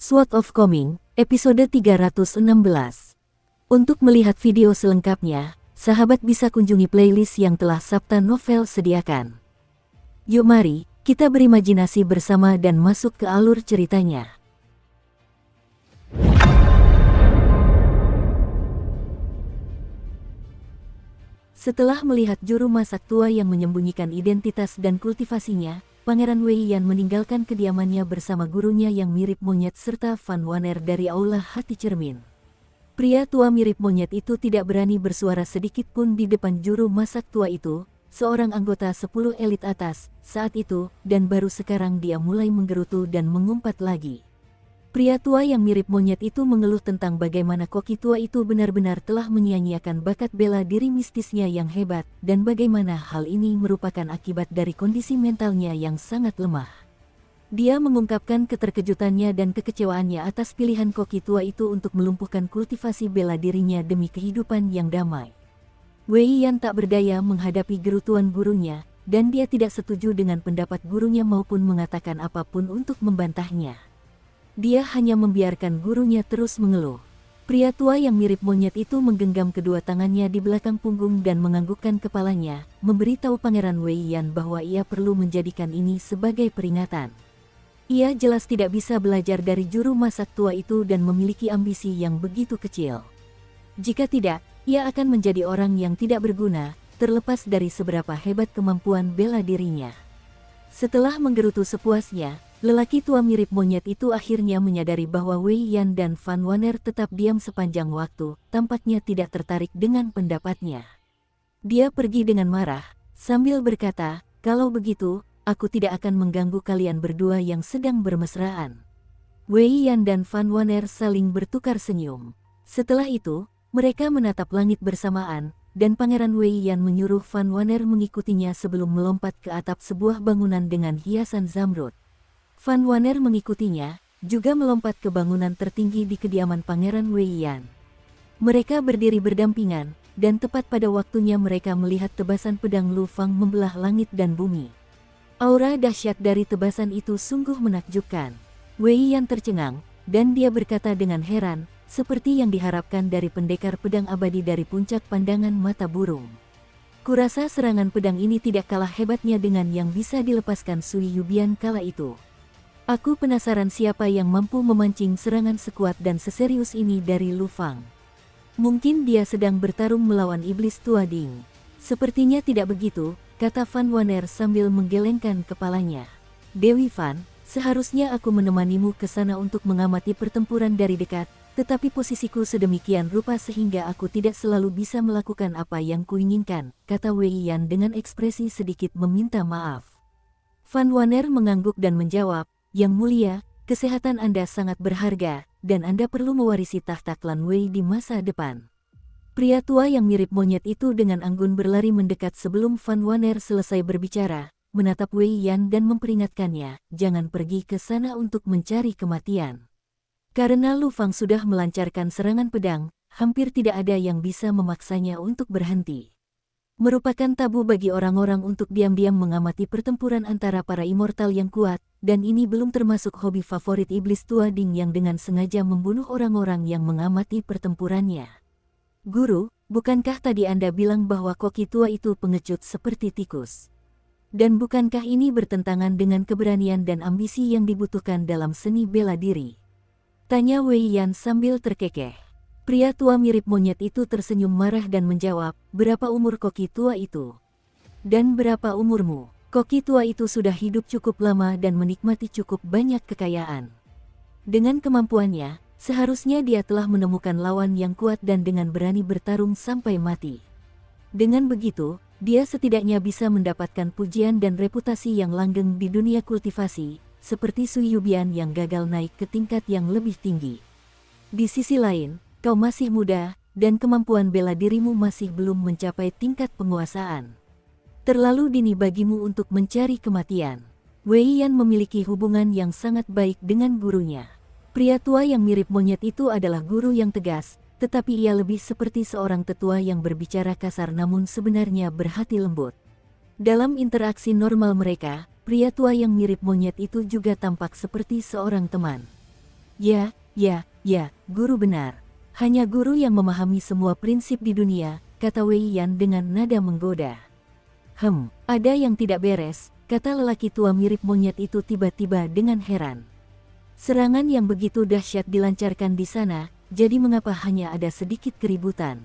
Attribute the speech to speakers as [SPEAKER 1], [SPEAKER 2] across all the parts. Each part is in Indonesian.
[SPEAKER 1] Sword of Coming, episode 316. Untuk melihat video selengkapnya, sahabat bisa kunjungi playlist yang telah Sabta Novel sediakan. Yuk mari, kita berimajinasi bersama dan masuk ke alur ceritanya. Setelah melihat juru masak tua yang menyembunyikan identitas dan kultivasinya, Pangeran Wei Yan meninggalkan kediamannya bersama gurunya yang mirip monyet serta Van Wanner dari Aula Hati Cermin. Pria tua mirip monyet itu tidak berani bersuara sedikit pun di depan juru masak tua itu, seorang anggota 10 elit atas, saat itu, dan baru sekarang dia mulai menggerutu dan mengumpat lagi. Pria tua yang mirip monyet itu mengeluh tentang bagaimana koki tua itu benar-benar telah menyia-nyiakan bakat bela diri mistisnya yang hebat, dan bagaimana hal ini merupakan akibat dari kondisi mentalnya yang sangat lemah. Dia mengungkapkan keterkejutannya dan kekecewaannya atas pilihan koki tua itu untuk melumpuhkan kultivasi bela dirinya demi kehidupan yang damai. Wei Yan tak berdaya menghadapi gerutuan gurunya, dan dia tidak setuju dengan pendapat gurunya maupun mengatakan apapun untuk membantahnya. Dia hanya membiarkan gurunya terus mengeluh. Pria tua yang mirip monyet itu menggenggam kedua tangannya di belakang punggung dan menganggukkan kepalanya, memberitahu Pangeran Wei Yan bahwa ia perlu menjadikan ini sebagai peringatan. Ia jelas tidak bisa belajar dari juru masak tua itu dan memiliki ambisi yang begitu kecil. Jika tidak, ia akan menjadi orang yang tidak berguna, terlepas dari seberapa hebat kemampuan bela dirinya. Setelah menggerutu sepuasnya, lelaki tua mirip monyet itu akhirnya menyadari bahwa Wei Yan dan Van Wanner tetap diam sepanjang waktu, tampaknya tidak tertarik dengan pendapatnya. Dia pergi dengan marah, sambil berkata, "Kalau begitu, aku tidak akan mengganggu kalian berdua yang sedang bermesraan." Wei Yan dan Van Wanner saling bertukar senyum. Setelah itu, mereka menatap langit bersamaan, dan Pangeran Wei Yan menyuruh Van Wanner mengikutinya sebelum melompat ke atap sebuah bangunan dengan hiasan zamrud. Van Wanner mengikutinya, juga melompat ke bangunan tertinggi di kediaman Pangeran Wei Yan. Mereka berdiri berdampingan, dan tepat pada waktunya mereka melihat tebasan pedang Lu Fang membelah langit dan bumi. Aura dahsyat dari tebasan itu sungguh menakjubkan. Wei Yan tercengang, dan dia berkata dengan heran, seperti yang diharapkan dari pendekar pedang abadi dari puncak pandangan mata burung. "Kurasa serangan pedang ini tidak kalah hebatnya dengan yang bisa dilepaskan Sui Yubian kala itu. Aku penasaran siapa yang mampu memancing serangan sekuat dan seserius ini dari Lu Fang. Mungkin dia sedang bertarung melawan iblis tua Ding." "Sepertinya tidak begitu," kata Van Wanner sambil menggelengkan kepalanya. "Dewi Van, seharusnya aku menemanimu ke sana untuk mengamati pertempuran dari dekat, tetapi posisiku sedemikian rupa sehingga aku tidak selalu bisa melakukan apa yang kuinginkan," kata Wei Yan dengan ekspresi sedikit meminta maaf. Van Wanner mengangguk dan menjawab, "Yang mulia, kesehatan Anda sangat berharga, dan Anda perlu mewarisi tahta klan Wei di masa depan." Pria tua yang mirip monyet itu dengan anggun berlari mendekat sebelum Van Wanner selesai berbicara, menatap Wei Yan dan memperingatkannya, "Jangan pergi ke sana untuk mencari kematian. Karena Lu Fang sudah melancarkan serangan pedang, hampir tidak ada yang bisa memaksanya untuk berhenti. Merupakan tabu bagi orang-orang untuk diam-diam mengamati pertempuran antara para immortal yang kuat, dan ini belum termasuk hobi favorit iblis tua Ding yang dengan sengaja membunuh orang-orang yang mengamati pertempurannya." "Guru, bukankah tadi Anda bilang bahwa koki tua itu pengecut seperti tikus? Dan bukankah ini bertentangan dengan keberanian dan ambisi yang dibutuhkan dalam seni bela diri?" tanya Wei Yan sambil terkekeh. Pria tua mirip monyet itu tersenyum marah dan menjawab, "Berapa umur koki tua itu? Dan berapa umurmu?" "Koki tua itu sudah hidup cukup lama dan menikmati cukup banyak kekayaan. Dengan kemampuannya, seharusnya dia telah menemukan lawan yang kuat dan dengan berani bertarung sampai mati. Dengan begitu, dia setidaknya bisa mendapatkan pujian dan reputasi yang langgeng di dunia kultivasi, seperti Sui Yubian yang gagal naik ke tingkat yang lebih tinggi. Di sisi lain, kau masih muda, dan kemampuan bela dirimu masih belum mencapai tingkat penguasaan. Terlalu dini bagimu untuk mencari kematian." Wei Yan memiliki hubungan yang sangat baik dengan gurunya. Pria tua yang mirip monyet itu adalah guru yang tegas, tetapi ia lebih seperti seorang tetua yang berbicara kasar namun sebenarnya berhati lembut. Dalam interaksi normal mereka, pria tua yang mirip monyet itu juga tampak seperti seorang teman. Ya, guru benar. Hanya guru yang memahami semua prinsip di dunia, kata Wei Yan dengan nada menggoda. Ada yang tidak beres, kata lelaki tua mirip monyet itu tiba-tiba dengan heran. Serangan yang begitu dahsyat dilancarkan di sana, jadi mengapa hanya ada sedikit keributan?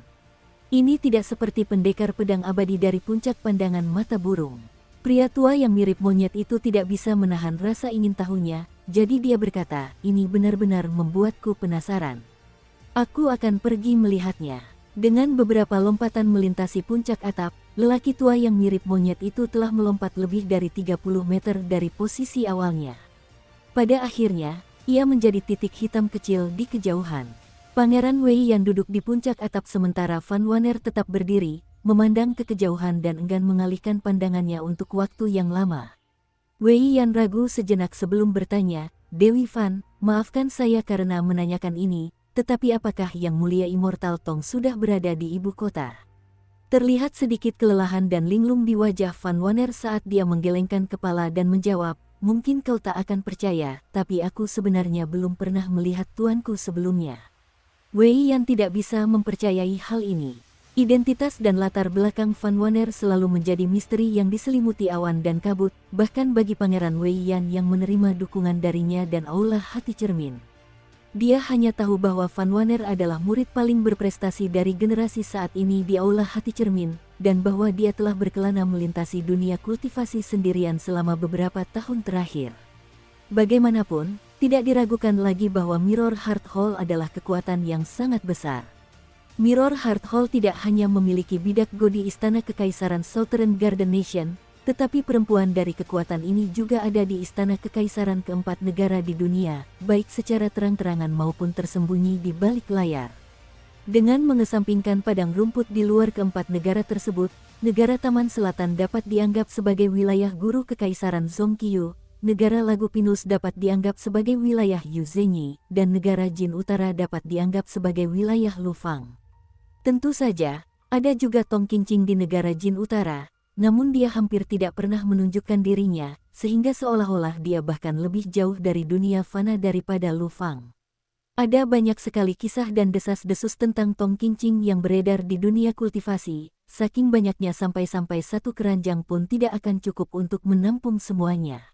[SPEAKER 1] Ini tidak seperti pendekar pedang abadi dari puncak pandangan mata burung. Pria tua yang mirip monyet itu tidak bisa menahan rasa ingin tahunya, jadi dia berkata, ini benar-benar membuatku penasaran. Aku akan pergi melihatnya. Dengan beberapa lompatan melintasi puncak atap, lelaki tua yang mirip monyet itu telah melompat lebih dari 30 meter dari posisi awalnya. Pada akhirnya, ia menjadi titik hitam kecil di kejauhan. Pangeran Wei yang duduk di puncak atap sementara Van Wanner tetap berdiri, memandang ke kejauhan dan enggan mengalihkan pandangannya untuk waktu yang lama. Wei Yan ragu sejenak sebelum bertanya, Dewi Van, maafkan saya karena menanyakan ini, tetapi apakah Yang Mulia Immortal Tong sudah berada di ibu kota? Terlihat sedikit kelelahan dan linglung di wajah Van Wanner saat dia menggelengkan kepala dan menjawab, mungkin kau tak akan percaya, tapi aku sebenarnya belum pernah melihat tuanku sebelumnya. Wei Yan tidak bisa mempercayai hal ini. Identitas dan latar belakang Van Wanner selalu menjadi misteri yang diselimuti awan dan kabut, bahkan bagi Pangeran Wei Yan yang menerima dukungan darinya dan Aula Hati Cermin. Dia hanya tahu bahwa Van Wanner adalah murid paling berprestasi dari generasi saat ini di Aula Hati Cermin, dan bahwa dia telah berkelana melintasi dunia kultivasi sendirian selama beberapa tahun terakhir. Bagaimanapun, tidak diragukan lagi bahwa Mirror Heart Hall adalah kekuatan yang sangat besar. Mirror Heart Hall tidak hanya memiliki bidak Go di Istana Kekaisaran Southern Garden Nation, tetapi perempuan dari kekuatan ini juga ada di Istana Kekaisaran keempat negara di dunia, baik secara terang-terangan maupun tersembunyi di balik layar. Dengan mengesampingkan padang rumput di luar keempat negara tersebut, negara Taman Selatan dapat dianggap sebagai wilayah guru Kekaisaran Zhongqiu, negara Lagu Pinus dapat dianggap sebagai wilayah Yuzhenyi, dan negara Jin Utara dapat dianggap sebagai wilayah Lufang. Tentu saja, ada juga Tong Qingqing di negara Jin Utara, namun dia hampir tidak pernah menunjukkan dirinya, sehingga seolah-olah dia bahkan lebih jauh dari dunia fana daripada Lufang. Ada banyak sekali kisah dan desas-desus tentang Tong Qingqing yang beredar di dunia kultivasi, saking banyaknya sampai-sampai satu keranjang pun tidak akan cukup untuk menampung semuanya.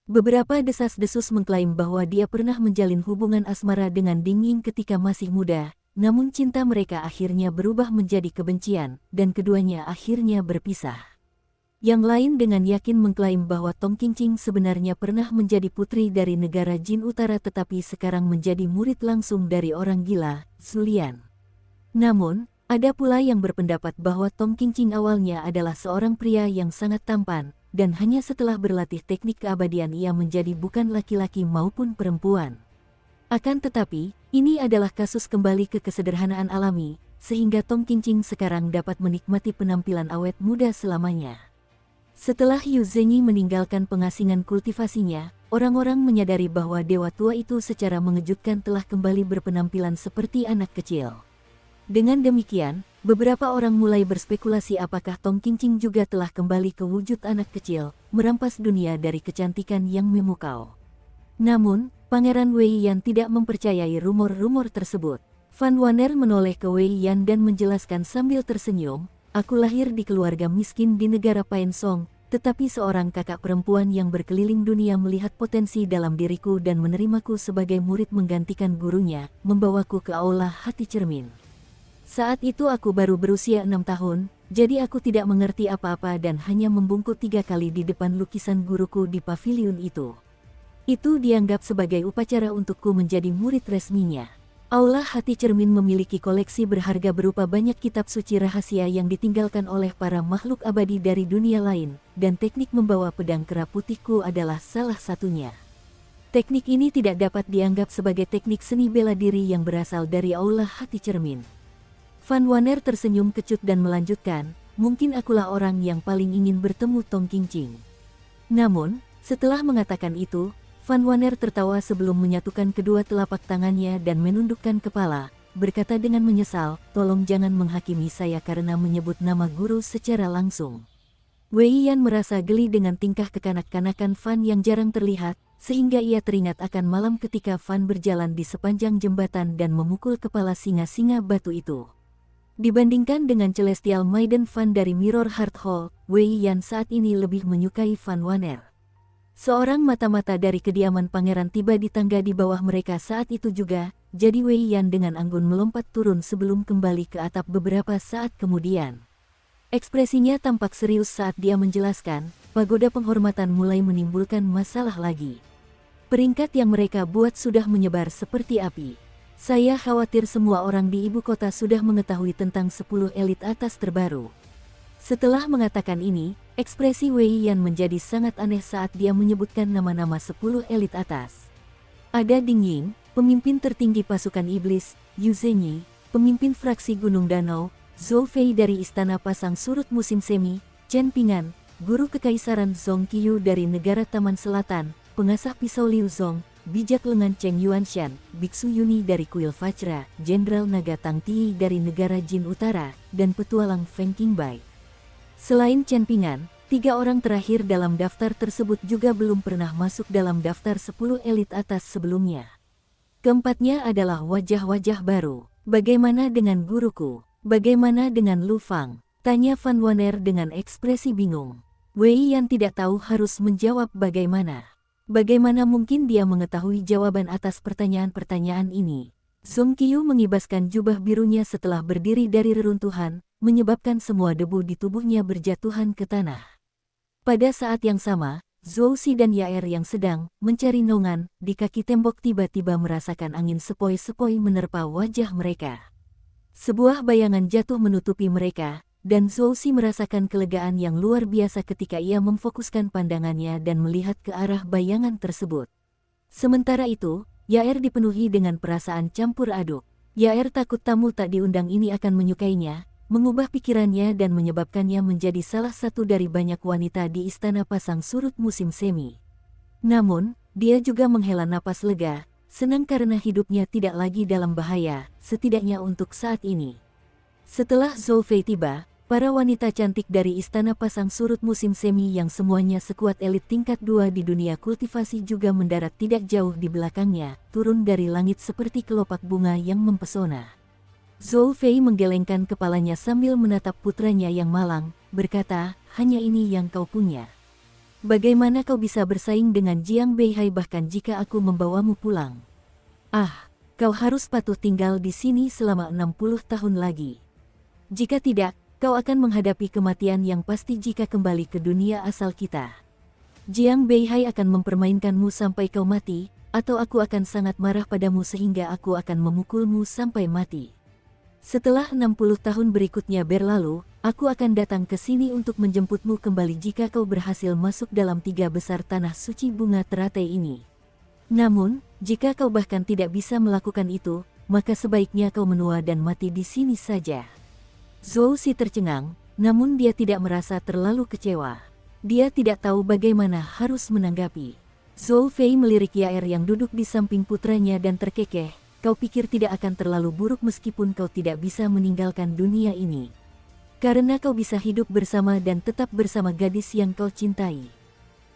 [SPEAKER 1] Beberapa desas-desus mengklaim bahwa dia pernah menjalin hubungan asmara dengan Ding Ying ketika masih muda, namun cinta mereka akhirnya berubah menjadi kebencian, dan keduanya akhirnya berpisah. Yang lain dengan yakin mengklaim bahwa Tong Qingqing sebenarnya pernah menjadi putri dari negara Jin Utara tetapi sekarang menjadi murid langsung dari orang gila, Zulian. Namun, ada pula yang berpendapat bahwa Tong Qingqing awalnya adalah seorang pria yang sangat tampan, dan hanya setelah berlatih teknik keabadian ia menjadi bukan laki-laki maupun perempuan. Akan tetapi, ini adalah kasus kembali ke kesederhanaan alami, sehingga Tong Qingqing sekarang dapat menikmati penampilan awet muda selamanya. Setelah Yuzhenyi meninggalkan pengasingan kultivasinya, orang-orang menyadari bahwa dewa tua itu secara mengejutkan telah kembali berpenampilan seperti anak kecil. Dengan demikian, beberapa orang mulai berspekulasi apakah Tong Qingqing juga telah kembali ke wujud anak kecil, merampas dunia dari kecantikan yang memukau. Namun, Pangeran Wei Yan tidak mempercayai rumor-rumor tersebut. Van Wanner menoleh ke Wei Yan dan menjelaskan sambil tersenyum, aku lahir di keluarga miskin di negara Paensong, tetapi seorang kakak perempuan yang berkeliling dunia melihat potensi dalam diriku dan menerimaku sebagai murid menggantikan gurunya, membawaku ke Aula Hati Cermin. Saat itu aku baru berusia 6 tahun, jadi aku tidak mengerti apa-apa dan hanya membungkuk 3 kali di depan lukisan guruku di paviliun itu. Itu dianggap sebagai upacara untukku menjadi murid resminya. Aula Hati Cermin memiliki koleksi berharga berupa banyak kitab suci rahasia yang ditinggalkan oleh para makhluk abadi dari dunia lain, dan teknik membawa pedang kera putihku adalah salah satunya. Teknik ini tidak dapat dianggap sebagai teknik seni bela diri yang berasal dari Aula Hati Cermin. Van Wanner tersenyum kecut dan melanjutkan, mungkin akulah orang yang paling ingin bertemu Tong Qingqing. Namun, setelah mengatakan itu, Van Wanner tertawa sebelum menyatukan kedua telapak tangannya dan menundukkan kepala, berkata dengan menyesal, tolong jangan menghakimi saya karena menyebut nama guru secara langsung. Wei Yan merasa geli dengan tingkah kekanak-kanakan Van yang jarang terlihat, sehingga ia teringat akan malam ketika Fan berjalan di sepanjang jembatan dan memukul kepala singa-singa batu itu. Dibandingkan dengan Celestial Maiden Fan dari Mirror Heart Hall, Wei Yan saat ini lebih menyukai Van Wanner. Seorang mata-mata dari kediaman pangeran tiba di tangga di bawah mereka saat itu juga, jadi Wei Yan dengan anggun melompat turun sebelum kembali ke atap beberapa saat kemudian. Ekspresinya tampak serius saat dia menjelaskan, pagoda penghormatan mulai menimbulkan masalah lagi. Peringkat yang mereka buat sudah menyebar seperti api. Saya khawatir semua orang di ibu kota sudah mengetahui tentang 10 elit atas terbaru. Setelah mengatakan ini, ekspresi Wei Yan menjadi sangat aneh saat dia menyebutkan nama-nama 10 elit atas. Ada Ding Ying, pemimpin tertinggi pasukan iblis, Yu Zhenyi, pemimpin fraksi Gunung Danau, Zhou Fei dari Istana Pasang Surut Musim Semi, Chen Pingan, guru kekaisaran Zhong Qiyu dari negara Taman Selatan, pengasah pisau Liu Zong, bijak lengan Cheng Yuanshan, biksu Yuni dari Kuil Vajra, Jenderal Naga Tang Tii dari negara Jin Utara, dan petualang Feng Qingbai. Selain Chen Pingan, 3 orang terakhir dalam daftar tersebut juga belum pernah masuk dalam daftar 10 elit atas sebelumnya. Keempatnya adalah wajah-wajah baru. Bagaimana dengan guruku? Bagaimana dengan Lu Fang? Tanya Van Wanner dengan ekspresi bingung. Wei Yan tidak tahu harus menjawab bagaimana. Bagaimana mungkin dia mengetahui jawaban atas pertanyaan-pertanyaan ini? Zhong Qiyu mengibaskan jubah birunya setelah berdiri dari reruntuhan, menyebabkan semua debu di tubuhnya berjatuhan ke tanah. Pada saat yang sama, Zhou Si dan Yaer yang sedang mencari naungan di kaki tembok tiba-tiba merasakan angin sepoi-sepoi menerpa wajah mereka. Sebuah bayangan jatuh menutupi mereka, dan Zhou Si merasakan kelegaan yang luar biasa ketika ia memfokuskan pandangannya dan melihat ke arah bayangan tersebut. Sementara itu, Yaer dipenuhi dengan perasaan campur aduk. Yaer takut tamu tak diundang ini akan menyukainya, mengubah pikirannya dan menyebabkannya menjadi salah satu dari banyak wanita di Istana Pasang Surut Musim Semi. Namun, dia juga menghela napas lega, senang karena hidupnya tidak lagi dalam bahaya, setidaknya untuk saat ini. Setelah Zhou Fei tiba, para wanita cantik dari Istana Pasang Surut Musim Semi yang semuanya sekuat elit tingkat 2 di dunia kultivasi juga mendarat tidak jauh di belakangnya, turun dari langit seperti kelopak bunga yang mempesona. Zhou Fei menggelengkan kepalanya sambil menatap putranya yang malang, berkata, hanya ini yang kau punya. Bagaimana kau bisa bersaing dengan Jiang Beihai bahkan jika aku membawamu pulang? Ah, kau harus patuh tinggal di sini selama 60 tahun lagi. Jika tidak, kau akan menghadapi kematian yang pasti jika kembali ke dunia asal kita. Jiang Beihai akan mempermainkanmu sampai kau mati, atau aku akan sangat marah padamu sehingga aku akan memukulmu sampai mati. Setelah 60 tahun berikutnya berlalu, aku akan datang ke sini untuk menjemputmu kembali jika kau berhasil masuk dalam 3 besar tanah suci bunga teratai ini. Namun, jika kau bahkan tidak bisa melakukan itu, maka sebaiknya kau menua dan mati di sini saja. Zhou Si tercengang, namun dia tidak merasa terlalu kecewa. Dia tidak tahu bagaimana harus menanggapi. Zhou Fei melirik Yaer yang duduk di samping putranya dan terkekeh. Kau pikir tidak akan terlalu buruk meskipun kau tidak bisa meninggalkan dunia ini. Karena kau bisa hidup bersama dan tetap bersama gadis yang kau cintai.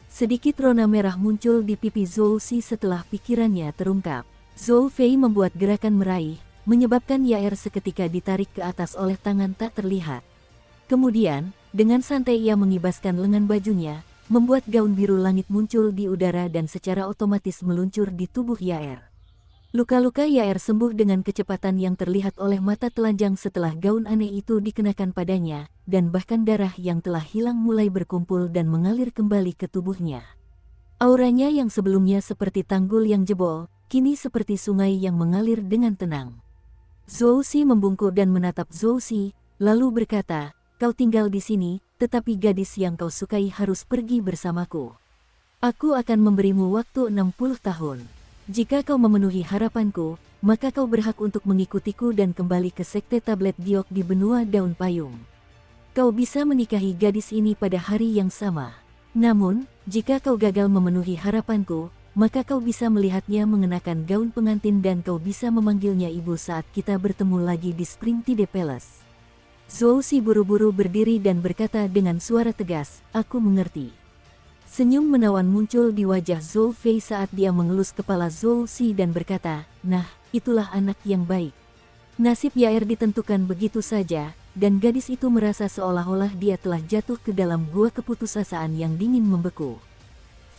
[SPEAKER 1] Sedikit rona merah muncul di pipi Zhou Si setelah pikirannya terungkap. Zhou Fei membuat gerakan meraih, menyebabkan Yaer seketika ditarik ke atas oleh tangan tak terlihat. Kemudian, dengan santai ia mengibaskan lengan bajunya, membuat gaun biru langit muncul di udara dan secara otomatis meluncur di tubuh Yaer. Luka-luka Yaer sembuh dengan kecepatan yang terlihat oleh mata telanjang setelah gaun aneh itu dikenakan padanya, dan bahkan darah yang telah hilang mulai berkumpul dan mengalir kembali ke tubuhnya. Auranya yang sebelumnya seperti tanggul yang jebol, kini seperti sungai yang mengalir dengan tenang. Zhou Si membungkuk dan menatap Zhou Si, lalu berkata, kau tinggal di sini, tetapi gadis yang kau sukai harus pergi bersamaku. Aku akan memberimu waktu 60 tahun. Jika kau memenuhi harapanku, maka kau berhak untuk mengikutiku dan kembali ke sekte tablet giok di benua daun payung. Kau bisa menikahi gadis ini pada hari yang sama. Namun, jika kau gagal memenuhi harapanku, maka kau bisa melihatnya mengenakan gaun pengantin dan kau bisa memanggilnya ibu saat kita bertemu lagi di Spring Tide Palace. Zhou Si buru-buru berdiri dan berkata dengan suara tegas, aku mengerti. Senyum menawan muncul di wajah Zhou Fei saat dia mengelus kepala Zhou Si dan berkata, "Nah, itulah anak yang baik." Nasib Yair ditentukan begitu saja, dan gadis itu merasa seolah-olah dia telah jatuh ke dalam gua keputusasaan yang dingin membeku.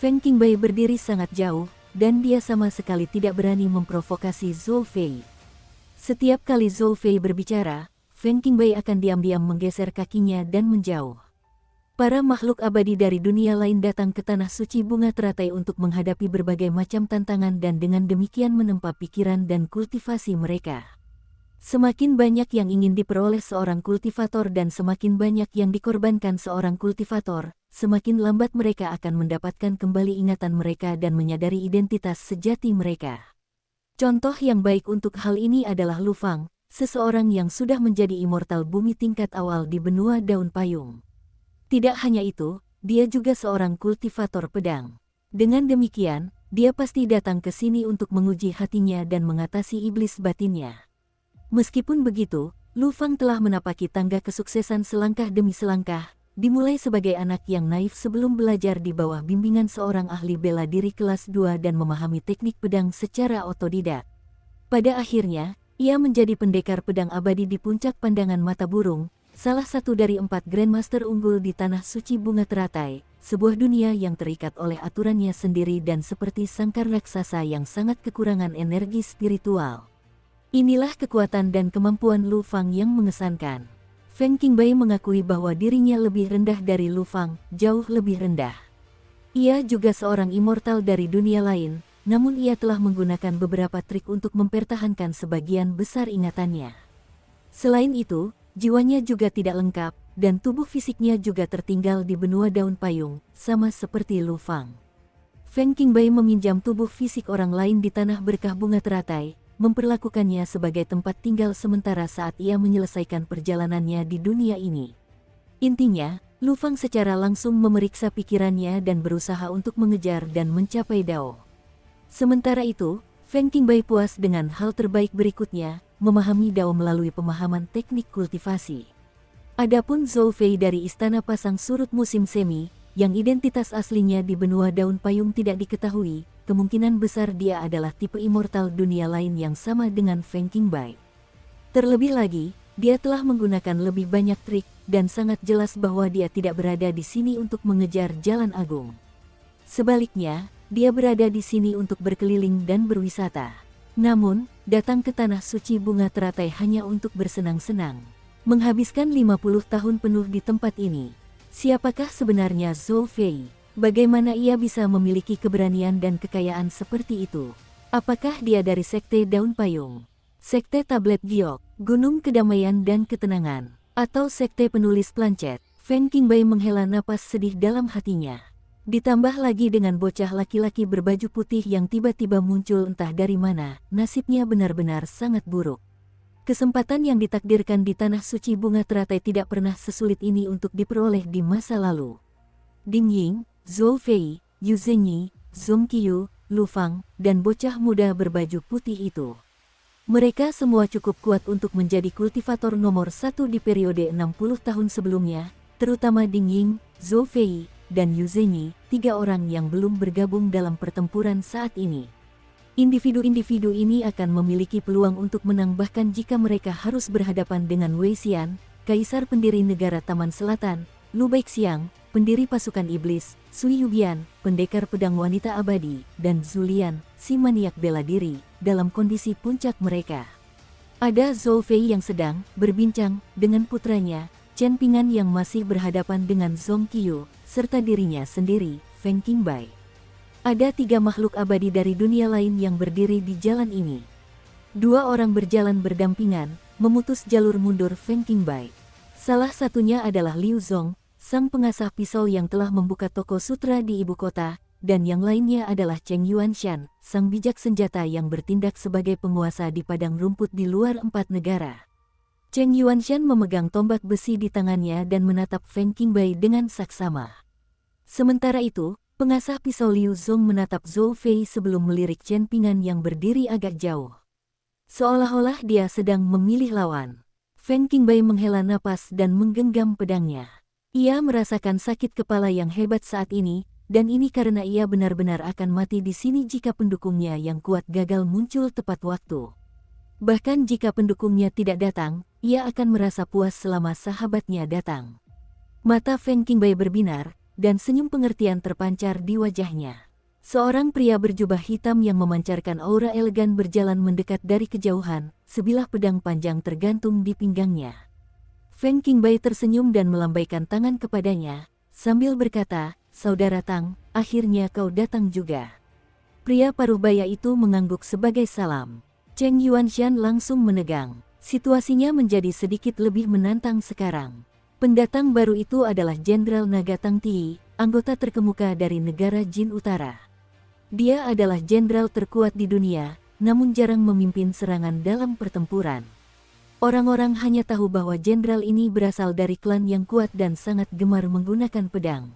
[SPEAKER 1] Feng Qingbai berdiri sangat jauh, dan dia sama sekali tidak berani memprovokasi Zhou Fei. Setiap kali Zhou Fei berbicara, Feng Qingbai akan diam-diam menggeser kakinya dan menjauh. Para makhluk abadi dari dunia lain datang ke tanah suci bunga teratai untuk menghadapi berbagai macam tantangan dan dengan demikian menempa pikiran dan kultivasi mereka. Semakin banyak yang ingin diperoleh seorang kultivator dan semakin banyak yang dikorbankan seorang kultivator, semakin lambat mereka akan mendapatkan kembali ingatan mereka dan menyadari identitas sejati mereka. Contoh yang baik untuk hal ini adalah Lu Fang, seseorang yang sudah menjadi immortal bumi tingkat awal di benua daun payung. Tidak hanya itu, dia juga seorang kultivator pedang. Dengan demikian, dia pasti datang ke sini untuk menguji hatinya dan mengatasi iblis batinnya. Meskipun begitu, Lu Fang telah menapaki tangga kesuksesan selangkah demi selangkah, dimulai sebagai anak yang naif sebelum belajar di bawah bimbingan seorang ahli bela diri kelas 2 dan memahami teknik pedang secara otodidak. Pada akhirnya, ia menjadi pendekar pedang abadi di puncak pandangan mata burung, salah satu dari 4 Grandmaster unggul di tanah suci bunga teratai, sebuah dunia yang terikat oleh aturannya sendiri dan seperti sangkar raksasa yang sangat kekurangan energi spiritual. Inilah kekuatan dan kemampuan Lu Fang yang mengesankan. Feng Qingbai mengakui bahwa dirinya lebih rendah dari Lu Fang, jauh lebih rendah. Ia juga seorang immortal dari dunia lain, namun ia telah menggunakan beberapa trik untuk mempertahankan sebagian besar ingatannya. Selain itu, jiwanya juga tidak lengkap, dan tubuh fisiknya juga tertinggal di benua daun payung, sama seperti Lu Fang. Feng Qingbai meminjam tubuh fisik orang lain di tanah berkah bunga teratai, memperlakukannya sebagai tempat tinggal sementara saat ia menyelesaikan perjalanannya di dunia ini. Intinya, Lu Fang secara langsung memeriksa pikirannya dan berusaha untuk mengejar dan mencapai Dao. Sementara itu, Feng Qingbai puas dengan hal terbaik berikutnya, memahami Dao melalui pemahaman teknik kultivasi. Adapun Zhou Fei dari Istana Pasang Surut Musim Semi, yang identitas aslinya di benua daun payung tidak diketahui, kemungkinan besar dia adalah tipe immortal dunia lain yang sama dengan Feng Qingbai. Terlebih lagi, dia telah menggunakan lebih banyak trik, dan sangat jelas bahwa dia tidak berada di sini untuk mengejar jalan agung. Sebaliknya, dia berada di sini untuk berkeliling dan berwisata. Namun, datang ke tanah suci bunga teratai hanya untuk bersenang-senang. Menghabiskan 50 tahun penuh di tempat ini. Siapakah sebenarnya Zhou Fei? Bagaimana ia bisa memiliki keberanian dan kekayaan seperti itu? Apakah dia dari Sekte Daun Payung? Sekte Tablet Giok, Gunung Kedamaian dan Ketenangan? Atau Sekte Penulis Planchet? Feng Qingbai menghela napas sedih dalam hatinya. Ditambah lagi dengan bocah laki-laki berbaju putih yang tiba-tiba muncul entah dari mana, nasibnya benar-benar sangat buruk. Kesempatan yang ditakdirkan di tanah suci bunga teratai tidak pernah sesulit ini untuk diperoleh di masa lalu. Ding Ying, Zhou Fei, Yu Zhenyi, Zhong Qiyu, Lu Fang, dan bocah muda berbaju putih itu. Mereka semua cukup kuat untuk menjadi kultivator nomor 1 di periode 60 tahun sebelumnya, terutama Ding Ying, Zhou Fei, dan Yu Zhenyi, 3 orang yang belum bergabung dalam pertempuran saat ini. Individu-individu ini akan memiliki peluang untuk menang bahkan jika mereka harus berhadapan dengan Wei Xian, kaisar pendiri negara Taman Selatan, Lu Baixiang, pendiri pasukan iblis, Sui Yubian, pendekar pedang wanita abadi, dan Zulian, si maniak bela diri, dalam kondisi puncak mereka. Ada Zhou Fei yang sedang berbincang dengan putranya, Chen Pingan yang masih berhadapan dengan Zhong Qiyu, serta dirinya sendiri, Feng Qingbai. Ada 3 makhluk abadi dari dunia lain yang berdiri di jalan ini. 2 orang berjalan berdampingan, memutus jalur mundur Feng Qingbai. Salah satunya adalah Liu Zong, sang pengasah pisau yang telah membuka toko sutra di ibu kota, dan yang lainnya adalah Cheng Yuanshan, sang bijak senjata yang bertindak sebagai penguasa di padang rumput di luar 4 negara. Cheng Yuanshan memegang tombak besi di tangannya dan menatap Feng Qingbai dengan saksama. Sementara itu, pengasah pisau Liu Zong menatap Zhou Fei sebelum melirik Chen Pingan yang berdiri agak jauh. Seolah-olah dia sedang memilih lawan. Feng Qingbai menghela napas dan menggenggam pedangnya. Ia merasakan sakit kepala yang hebat saat ini, dan ini karena ia benar-benar akan mati di sini jika pendukungnya yang kuat gagal muncul tepat waktu. Bahkan jika pendukungnya tidak datang, ia akan merasa puas selama sahabatnya datang. Mata Feng Qingbei berbinar, dan senyum pengertian terpancar di wajahnya. Seorang pria berjubah hitam yang memancarkan aura elegan berjalan mendekat dari kejauhan, sebilah pedang panjang tergantung di pinggangnya. Feng Qingbei tersenyum dan melambaikan tangan kepadanya, sambil berkata, "Saudara Tang, akhirnya kau datang juga." Pria paruh baya itu mengangguk sebagai salam. Cheng Yuanshan langsung menegang. Situasinya menjadi sedikit lebih menantang sekarang. Pendatang baru itu adalah Jenderal Naga Tang Ti, anggota terkemuka dari negara Jin Utara. Dia adalah jenderal terkuat di dunia, namun jarang memimpin serangan dalam pertempuran. Orang-orang hanya tahu bahwa jenderal ini berasal dari klan yang kuat dan sangat gemar menggunakan pedang.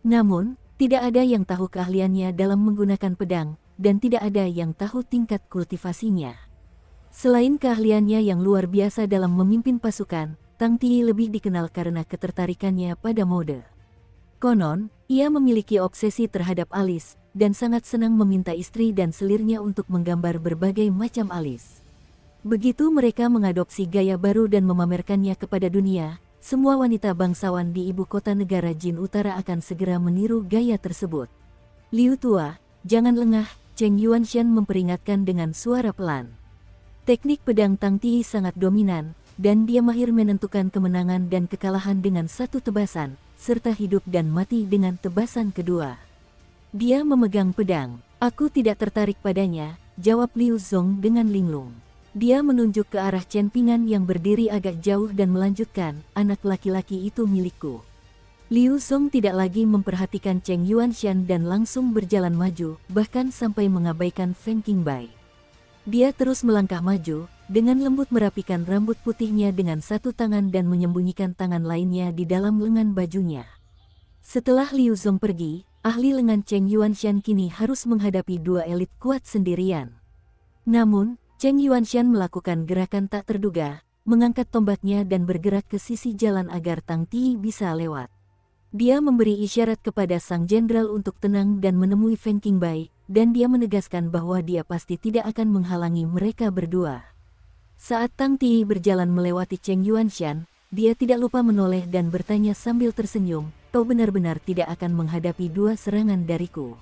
[SPEAKER 1] Namun, tidak ada yang tahu keahliannya dalam menggunakan pedang, dan tidak ada yang tahu tingkat kultivasinya. Selain keahliannya yang luar biasa dalam memimpin pasukan, Tang Ti lebih dikenal karena ketertarikannya pada mode. Konon, ia memiliki obsesi terhadap alis, dan sangat senang meminta istri dan selirnya untuk menggambar berbagai macam alis. Begitu mereka mengadopsi gaya baru dan memamerkannya kepada dunia, semua wanita bangsawan di ibu kota negara Jin Utara akan segera meniru gaya tersebut. "Liu Tua, jangan lengah," Cheng Yuanshan memperingatkan dengan suara pelan. Teknik pedang Tang Ti sangat dominan, dan dia mahir menentukan kemenangan dan kekalahan dengan satu tebasan, serta hidup dan mati dengan tebasan kedua. Dia memegang pedang. "Aku tidak tertarik padanya," jawab Liu Zong dengan linglung. Dia menunjuk ke arah Chen Pingan yang berdiri agak jauh dan melanjutkan, "Anak laki-laki itu milikku." Liu Zong tidak lagi memperhatikan Cheng Yuanshan dan langsung berjalan maju, bahkan sampai mengabaikan Feng Qingbei. Dia terus melangkah maju, dengan lembut merapikan rambut putihnya dengan satu tangan dan menyembunyikan tangan lainnya di dalam lengan bajunya. Setelah Liu Zong pergi, ahli lengan Cheng Yuanshan kini harus menghadapi dua elit kuat sendirian. Namun, Cheng Yuanshan melakukan gerakan tak terduga, mengangkat tombaknya dan bergerak ke sisi jalan agar Tang Ti bisa lewat. Dia memberi isyarat kepada sang jenderal untuk tenang dan menemui Feng Qingbei, dan dia menegaskan bahwa dia pasti tidak akan menghalangi mereka berdua. Saat Tang Ti berjalan melewati Cheng Yuanshan, dia tidak lupa menoleh dan bertanya sambil tersenyum, "Kau benar-benar tidak akan menghadapi dua serangan dariku?"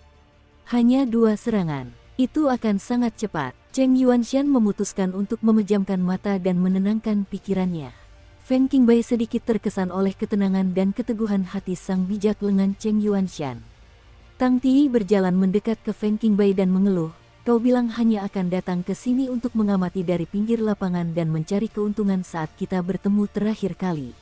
[SPEAKER 1] "Hanya dua serangan. Itu akan sangat cepat." Cheng Yuanshan memutuskan untuk memejamkan mata dan menenangkan pikirannya. Feng Qingbei sedikit terkesan oleh ketenangan dan keteguhan hati sang bijak lengan Cheng Yuanshan. Tang Ti berjalan mendekat ke Feng Qingbei dan mengeluh, "Kau bilang hanya akan datang ke sini untuk mengamati dari pinggir lapangan dan mencari keuntungan saat kita bertemu terakhir kali.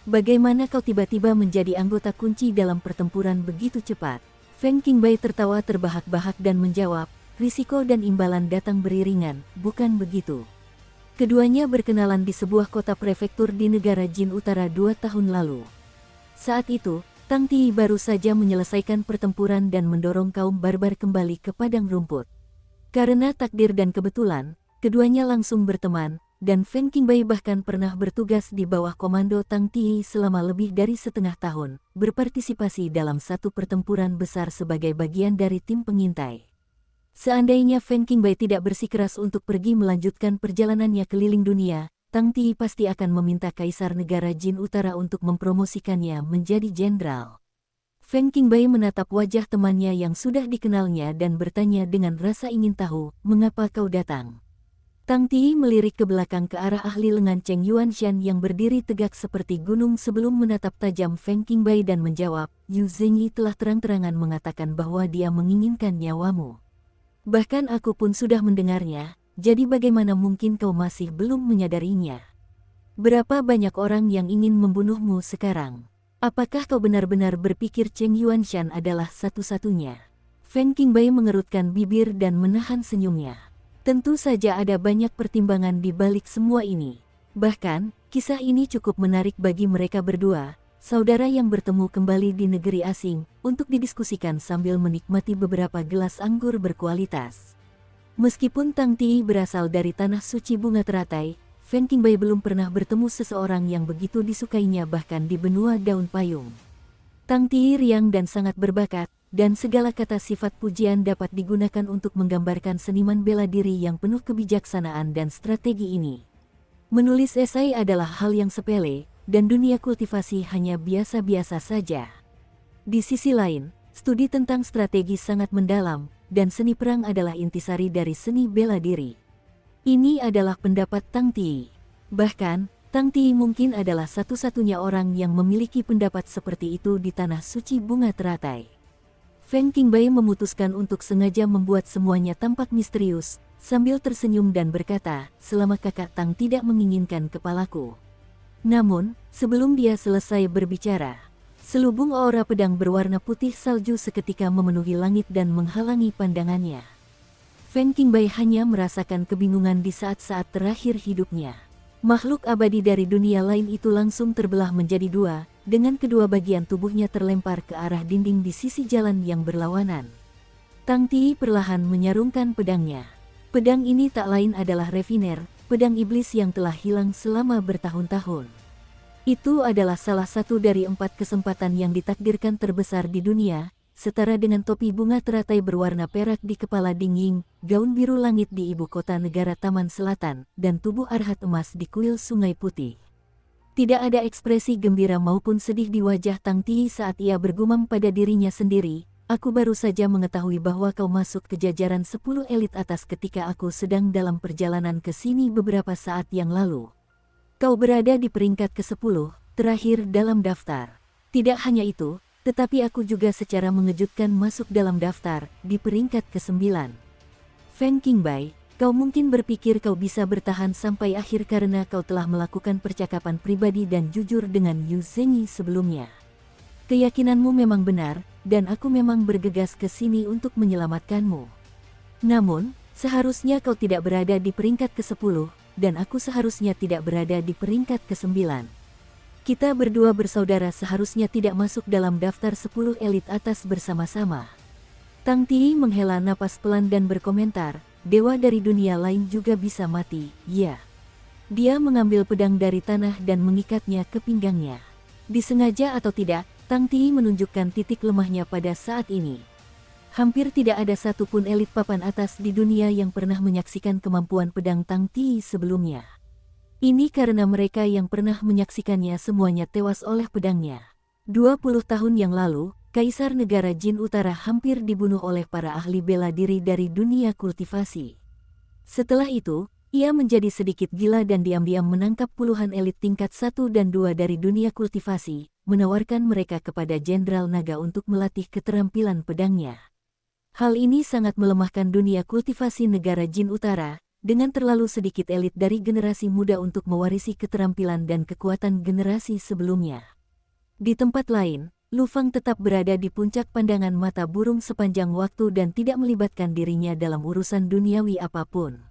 [SPEAKER 1] Bagaimana kau tiba-tiba menjadi anggota kunci dalam pertempuran begitu cepat?" Feng Qingbei tertawa terbahak-bahak dan menjawab, "Risiko dan imbalan datang beriringan, bukan begitu?" Keduanya berkenalan di sebuah kota prefektur di negara Jin Utara 2 tahun lalu. Saat itu, Tang Ti baru saja menyelesaikan pertempuran dan mendorong kaum barbar kembali ke padang rumput. Karena takdir dan kebetulan, keduanya langsung berteman, dan Feng Qingbei bahkan pernah bertugas di bawah komando Tang Ti selama lebih dari setengah tahun, berpartisipasi dalam satu pertempuran besar sebagai bagian dari tim pengintai. Seandainya Feng Qingbei tidak bersikeras untuk pergi melanjutkan perjalanannya keliling dunia, Tang Ti pasti akan meminta Kaisar Negara Jin Utara untuk mempromosikannya menjadi jenderal. Feng Qingbei menatap wajah temannya yang sudah dikenalnya dan bertanya dengan rasa ingin tahu, "Mengapa kau datang?" Tang Ti melirik ke belakang ke arah ahli lengan Cheng Yuanshan yang berdiri tegak seperti gunung sebelum menatap tajam Feng Qingbei dan menjawab, "Yu Zhengyi telah terang-terangan mengatakan bahwa dia menginginkan nyawamu. Bahkan aku pun sudah mendengarnya, jadi bagaimana mungkin kau masih belum menyadarinya? Berapa banyak orang yang ingin membunuhmu sekarang? Apakah kau benar-benar berpikir Cheng Yuanshan adalah satu-satunya?" Feng Qingbei mengerutkan bibir dan menahan senyumnya. Tentu saja ada banyak pertimbangan di balik semua ini. Bahkan, kisah ini cukup menarik bagi mereka berdua, saudara yang bertemu kembali di negeri asing, untuk didiskusikan sambil menikmati beberapa gelas anggur berkualitas. Meskipun Tang Ti berasal dari tanah suci bunga teratai, Feng Qingbei belum pernah bertemu seseorang yang begitu disukainya bahkan di benua daun payung. Tang Ti riang dan sangat berbakat, dan segala kata sifat pujian dapat digunakan untuk menggambarkan seniman bela diri yang penuh kebijaksanaan dan strategi ini. Menulis esai adalah hal yang sepele, dan dunia kultivasi hanya biasa-biasa saja. Di sisi lain, studi tentang strategi sangat mendalam, dan seni perang adalah intisari dari seni bela diri. Ini adalah pendapat Tang Tii. Bahkan, Tang Tii mungkin adalah satu-satunya orang yang memiliki pendapat seperti itu di tanah suci bunga teratai. Feng Qingbai memutuskan untuk sengaja membuat semuanya tampak misterius, sambil tersenyum dan berkata, selama kakak Tang tidak menginginkan kepalaku. Namun, sebelum dia selesai berbicara, selubung aura pedang berwarna putih salju seketika memenuhi langit dan menghalangi pandangannya. Feng Qingbai hanya merasakan kebingungan di saat-saat terakhir hidupnya. Makhluk abadi dari dunia lain itu langsung terbelah menjadi dua, dengan kedua bagian tubuhnya terlempar ke arah dinding di sisi jalan yang berlawanan. Tang Tii perlahan menyarungkan pedangnya. Pedang ini tak lain adalah Reviner, pedang iblis yang telah hilang selama bertahun-tahun. Itu adalah salah satu dari 4 kesempatan yang ditakdirkan terbesar di dunia, setara dengan topi bunga teratai berwarna perak di kepala Ding Ying, gaun biru langit di ibu kota negara Taman Selatan, dan tubuh arhat emas di kuil Sungai Putih. Tidak ada ekspresi gembira maupun sedih di wajah Tang Tii saat ia bergumam pada dirinya sendiri, aku baru saja mengetahui bahwa kau masuk ke jajaran 10 elit atas ketika aku sedang dalam perjalanan ke sini beberapa saat yang lalu. Kau berada di peringkat ke-10, terakhir dalam daftar. Tidak hanya itu, tetapi aku juga secara mengejutkan masuk dalam daftar, di peringkat ke-9. Feng Qingbai, kau mungkin berpikir kau bisa bertahan sampai akhir karena kau telah melakukan percakapan pribadi dan jujur dengan Yu Zhenyi sebelumnya. Keyakinanmu memang benar, dan aku memang bergegas ke sini untuk menyelamatkanmu. Namun, seharusnya kau tidak berada di peringkat ke-10, dan aku seharusnya tidak berada di peringkat ke-9. Kita berdua bersaudara seharusnya tidak masuk dalam daftar 10 elit atas bersama-sama. Tang Tii menghela napas pelan dan berkomentar, dewa dari dunia lain juga bisa mati, ya. Dia mengambil pedang dari tanah dan mengikatnya ke pinggangnya. Disengaja atau tidak, Tang Tii menunjukkan titik lemahnya pada saat ini. Hampir tidak ada satupun elit papan atas di dunia yang pernah menyaksikan kemampuan pedang Tang Tii sebelumnya. Ini karena mereka yang pernah menyaksikannya semuanya tewas oleh pedangnya. 20 tahun yang lalu, Kaisar Negara Jin Utara hampir dibunuh oleh para ahli bela diri dari dunia kultivasi. Setelah itu, ia menjadi sedikit gila dan diam-diam menangkap puluhan elit tingkat 1 dan 2 dari dunia kultivasi, menawarkan mereka kepada Jenderal Naga untuk melatih keterampilan pedangnya. Hal ini sangat melemahkan dunia kultivasi negara Jin Utara, dengan terlalu sedikit elit dari generasi muda untuk mewarisi keterampilan dan kekuatan generasi sebelumnya. Di tempat lain, Lu Fang tetap berada di puncak pandangan mata burung sepanjang waktu dan tidak melibatkan dirinya dalam urusan duniawi apapun.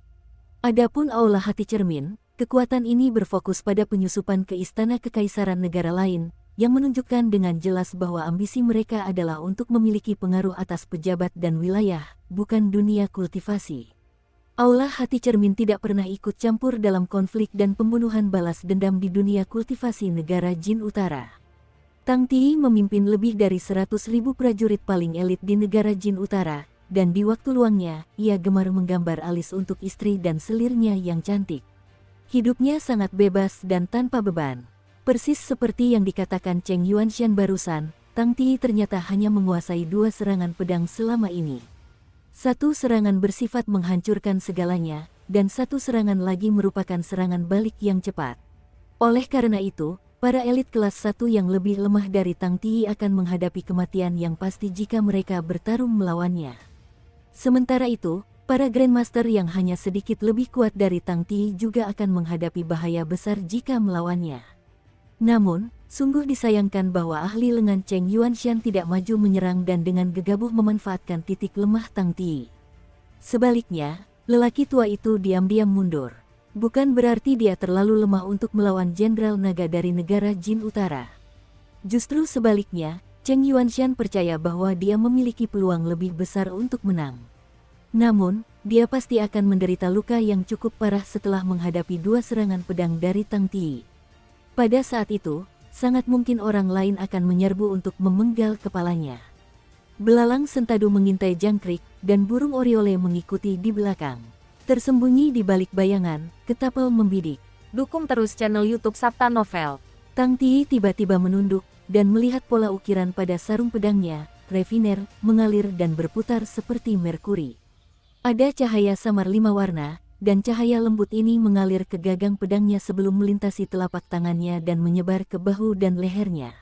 [SPEAKER 1] Adapun Aula Hati Cermin, kekuatan ini berfokus pada penyusupan ke istana kekaisaran negara lain, yang menunjukkan dengan jelas bahwa ambisi mereka adalah untuk memiliki pengaruh atas pejabat dan wilayah, bukan dunia kultivasi. Aula Hati Cermin tidak pernah ikut campur dalam konflik dan pembunuhan balas dendam di dunia kultivasi negara Jin Utara. Tang Tii memimpin lebih dari 100.000 prajurit paling elit di negara Jin Utara, dan di waktu luangnya, ia gemar menggambar alis untuk istri dan selirnya yang cantik. Hidupnya sangat bebas dan tanpa beban. Persis seperti yang dikatakan Cheng Yuanshan barusan, Tang Tii ternyata hanya menguasai 2 serangan pedang selama ini. 1 serangan bersifat menghancurkan segalanya, dan 1 serangan lagi merupakan serangan balik yang cepat. Oleh karena itu, para elit kelas 1 yang lebih lemah dari Tang Tii akan menghadapi kematian yang pasti jika mereka bertarung melawannya. Sementara itu, para Grandmaster yang hanya sedikit lebih kuat dari Tang Tii juga akan menghadapi bahaya besar jika melawannya. Namun, sungguh disayangkan bahwa ahli lengan Cheng Yuanshan tidak maju menyerang dan dengan gegabah memanfaatkan titik lemah Tang Tii. Sebaliknya, lelaki tua itu diam-diam mundur. Bukan berarti dia terlalu lemah untuk melawan Jenderal Naga dari negara Jin Utara. Justru sebaliknya, Cheng Yuanshan percaya bahwa dia memiliki peluang lebih besar untuk menang. Namun, dia pasti akan menderita luka yang cukup parah setelah menghadapi 2 serangan pedang dari Tang Tii. Pada saat itu, sangat mungkin orang lain akan menyerbu untuk memenggal kepalanya. Belalang sentadu mengintai jangkrik, dan burung oriole mengikuti di belakang. Tersembunyi di balik bayangan, ketapel membidik.
[SPEAKER 2] Dukung terus channel YouTube Sabta Novel.
[SPEAKER 1] Tang Tii tiba-tiba menunduk, dan melihat pola ukiran pada sarung pedangnya, refiner, mengalir dan berputar seperti merkuri. Ada cahaya samar 5 warna, dan cahaya lembut ini mengalir ke gagang pedangnya sebelum melintasi telapak tangannya dan menyebar ke bahu dan lehernya.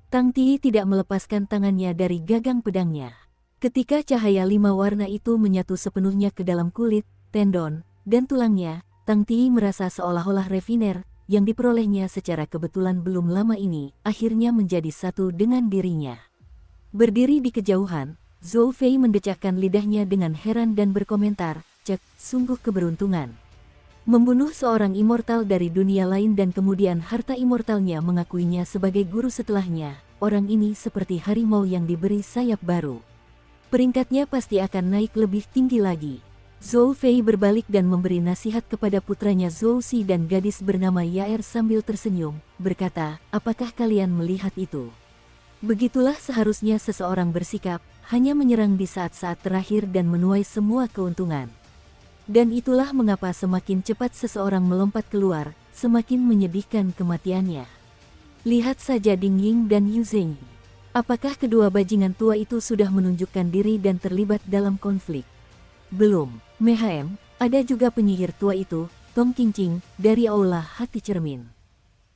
[SPEAKER 1] Tang Tii tidak melepaskan tangannya dari gagang pedangnya. Ketika cahaya 5 warna itu menyatu sepenuhnya ke dalam kulit, tendon, dan tulangnya, Tang Tii merasa seolah-olah refiner, yang diperolehnya secara kebetulan belum lama ini, akhirnya menjadi satu dengan dirinya. Berdiri di kejauhan, Zhou Fei mendecakkan lidahnya dengan heran dan berkomentar, "Cek, sungguh keberuntungan. Membunuh seorang immortal dari dunia lain dan kemudian harta immortalnya mengakuinya sebagai guru setelahnya. Orang ini seperti harimau yang diberi sayap baru. Peringkatnya pasti akan naik lebih tinggi lagi." Zhou Fei berbalik dan memberi nasihat kepada putranya Zhou Si dan gadis bernama Yaer sambil tersenyum, berkata, "Apakah kalian melihat itu? Begitulah seharusnya seseorang bersikap, hanya menyerang di saat-saat terakhir dan menuai semua keuntungan. Dan itulah mengapa semakin cepat seseorang melompat keluar, semakin menyedihkan kematiannya. Lihat saja Ding Ying dan Yu Zheng. Apakah kedua bajingan tua itu sudah menunjukkan diri dan terlibat dalam konflik? Belum. Mehem, ada juga penyihir tua itu, Tong Qingqing, dari Aula Hati Cermin.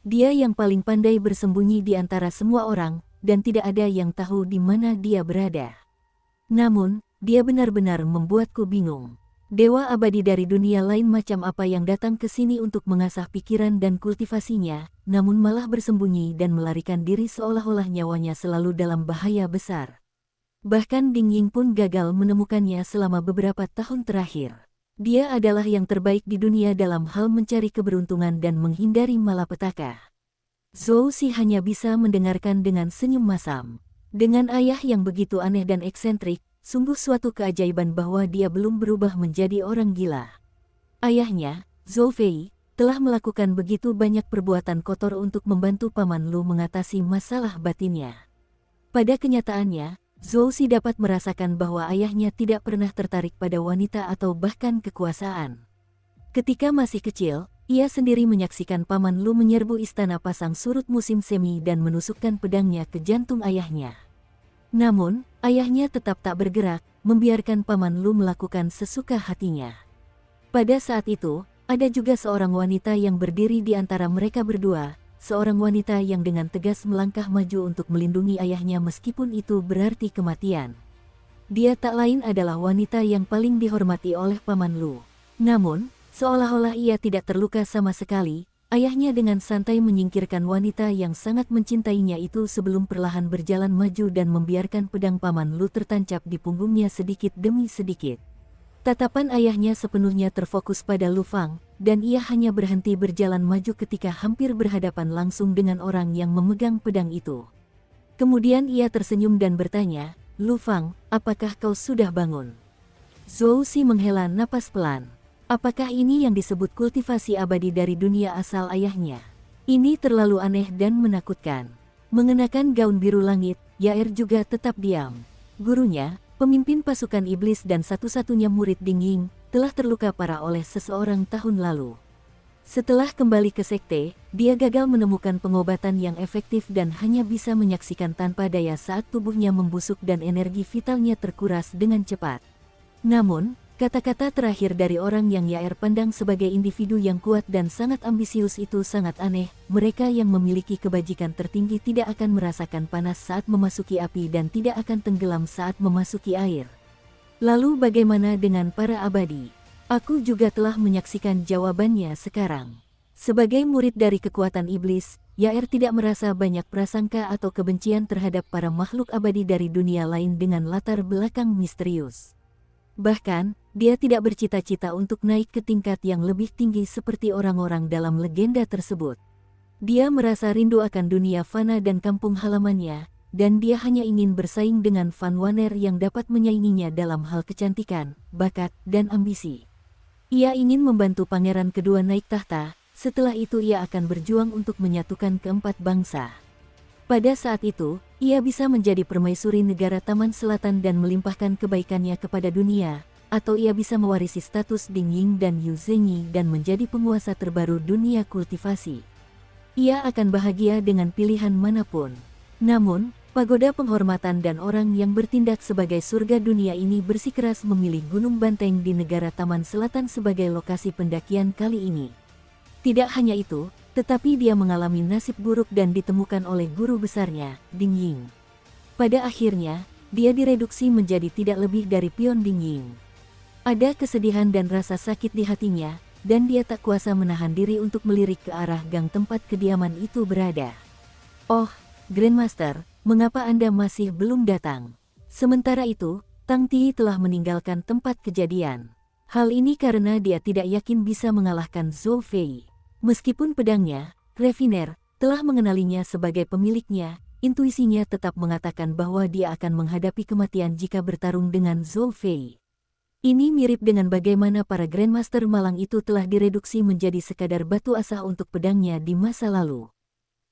[SPEAKER 1] Dia yang paling pandai bersembunyi di antara semua orang, dan tidak ada yang tahu di mana dia berada. Namun, dia benar-benar membuatku bingung. Dewa abadi dari dunia lain macam apa yang datang ke sini untuk mengasah pikiran dan kultivasinya, namun malah bersembunyi dan melarikan diri seolah-olah nyawanya selalu dalam bahaya besar. Bahkan Ding Ying pun gagal menemukannya selama beberapa tahun terakhir. Dia adalah yang terbaik di dunia dalam hal mencari keberuntungan dan menghindari malapetaka." Zhou Si hanya bisa mendengarkan dengan senyum masam. Dengan ayah yang begitu aneh dan eksentrik, sungguh suatu keajaiban bahwa dia belum berubah menjadi orang gila. Ayahnya, Zhou Fei, telah melakukan begitu banyak perbuatan kotor untuk membantu Paman Lu mengatasi masalah batinnya. Pada kenyataannya, Zhou Si dapat merasakan bahwa ayahnya tidak pernah tertarik pada wanita atau bahkan kekuasaan. Ketika masih kecil, ia sendiri menyaksikan Paman Lu menyerbu istana pasang surut musim semi dan menusukkan pedangnya ke jantung ayahnya. Namun, ayahnya tetap tak bergerak, membiarkan Paman Lu melakukan sesuka hatinya. Pada saat itu, ada juga seorang wanita yang berdiri di antara mereka berdua, seorang wanita yang dengan tegas melangkah maju untuk melindungi ayahnya meskipun itu berarti kematian. Dia tak lain adalah wanita yang paling dihormati oleh Paman Lu. Namun, seolah-olah ia tidak terluka sama sekali, ayahnya dengan santai menyingkirkan wanita yang sangat mencintainya itu sebelum perlahan berjalan maju dan membiarkan pedang Paman Lu tertancap di punggungnya sedikit demi sedikit. Tatapan ayahnya sepenuhnya terfokus pada Lu Fang, dan ia hanya berhenti berjalan maju ketika hampir berhadapan langsung dengan orang yang memegang pedang itu. Kemudian ia tersenyum dan bertanya, "Lu Fang, apakah kau sudah bangun?" Zhou Si menghela napas pelan. Apakah ini yang disebut kultivasi abadi dari dunia asal ayahnya? Ini terlalu aneh dan menakutkan. Mengenakan gaun biru langit, Yaer juga tetap diam. Gurunya, pemimpin pasukan iblis dan satu-satunya murid Ding Ying, telah terluka parah oleh seseorang tahun lalu. Setelah kembali ke sekte, dia gagal menemukan pengobatan yang efektif dan hanya bisa menyaksikan tanpa daya saat tubuhnya membusuk dan energi vitalnya terkuras dengan cepat. Namun, kata-kata terakhir dari orang yang Yaer pandang sebagai individu yang kuat dan sangat ambisius itu sangat aneh. Mereka yang memiliki kebajikan tertinggi tidak akan merasakan panas saat memasuki api dan tidak akan tenggelam saat memasuki air. Lalu bagaimana dengan para abadi? Aku juga telah menyaksikan jawabannya sekarang. Sebagai murid dari kekuatan iblis, Yaer tidak merasa banyak prasangka atau kebencian terhadap para makhluk abadi dari dunia lain dengan latar belakang misterius. Bahkan, dia tidak bercita-cita untuk naik ke tingkat yang lebih tinggi seperti orang-orang dalam legenda tersebut. Dia merasa rindu akan dunia fana dan kampung halamannya, dan dia hanya ingin bersaing dengan Van Wanner yang dapat menyainginya dalam hal kecantikan, bakat, dan ambisi. Ia ingin membantu pangeran kedua naik tahta, setelah itu ia akan berjuang untuk menyatukan keempat bangsa. Pada saat itu, ia bisa menjadi permaisuri negara Taman Selatan dan melimpahkan kebaikannya kepada dunia, atau ia bisa mewarisi status Ding Ying dan Yu Zhenyi dan menjadi penguasa terbaru dunia kultivasi. Ia akan bahagia dengan pilihan manapun. Namun, pagoda penghormatan dan orang yang bertindak sebagai surga dunia ini bersikeras memilih Gunung Banteng di negara Taman Selatan sebagai lokasi pendakian kali ini. Tidak hanya itu, tetapi dia mengalami nasib buruk dan ditemukan oleh guru besarnya, Ding Ying. Pada akhirnya, dia direduksi menjadi tidak lebih dari pion Ding Ying. Ada kesedihan dan rasa sakit di hatinya, dan dia tak kuasa menahan diri untuk melirik ke arah gang tempat kediaman itu berada. "Oh, Grandmaster, mengapa Anda masih belum datang?" Sementara itu, Tang Ti telah meninggalkan tempat kejadian. Hal ini karena dia tidak yakin bisa mengalahkan Zhou Fei. Meskipun pedangnya, Refiner, telah mengenalinya sebagai pemiliknya, intuisinya tetap mengatakan bahwa dia akan menghadapi kematian jika bertarung dengan Zhou Fei. Ini mirip dengan bagaimana para Grandmaster malang itu telah direduksi menjadi sekadar batu asah untuk pedangnya di masa lalu.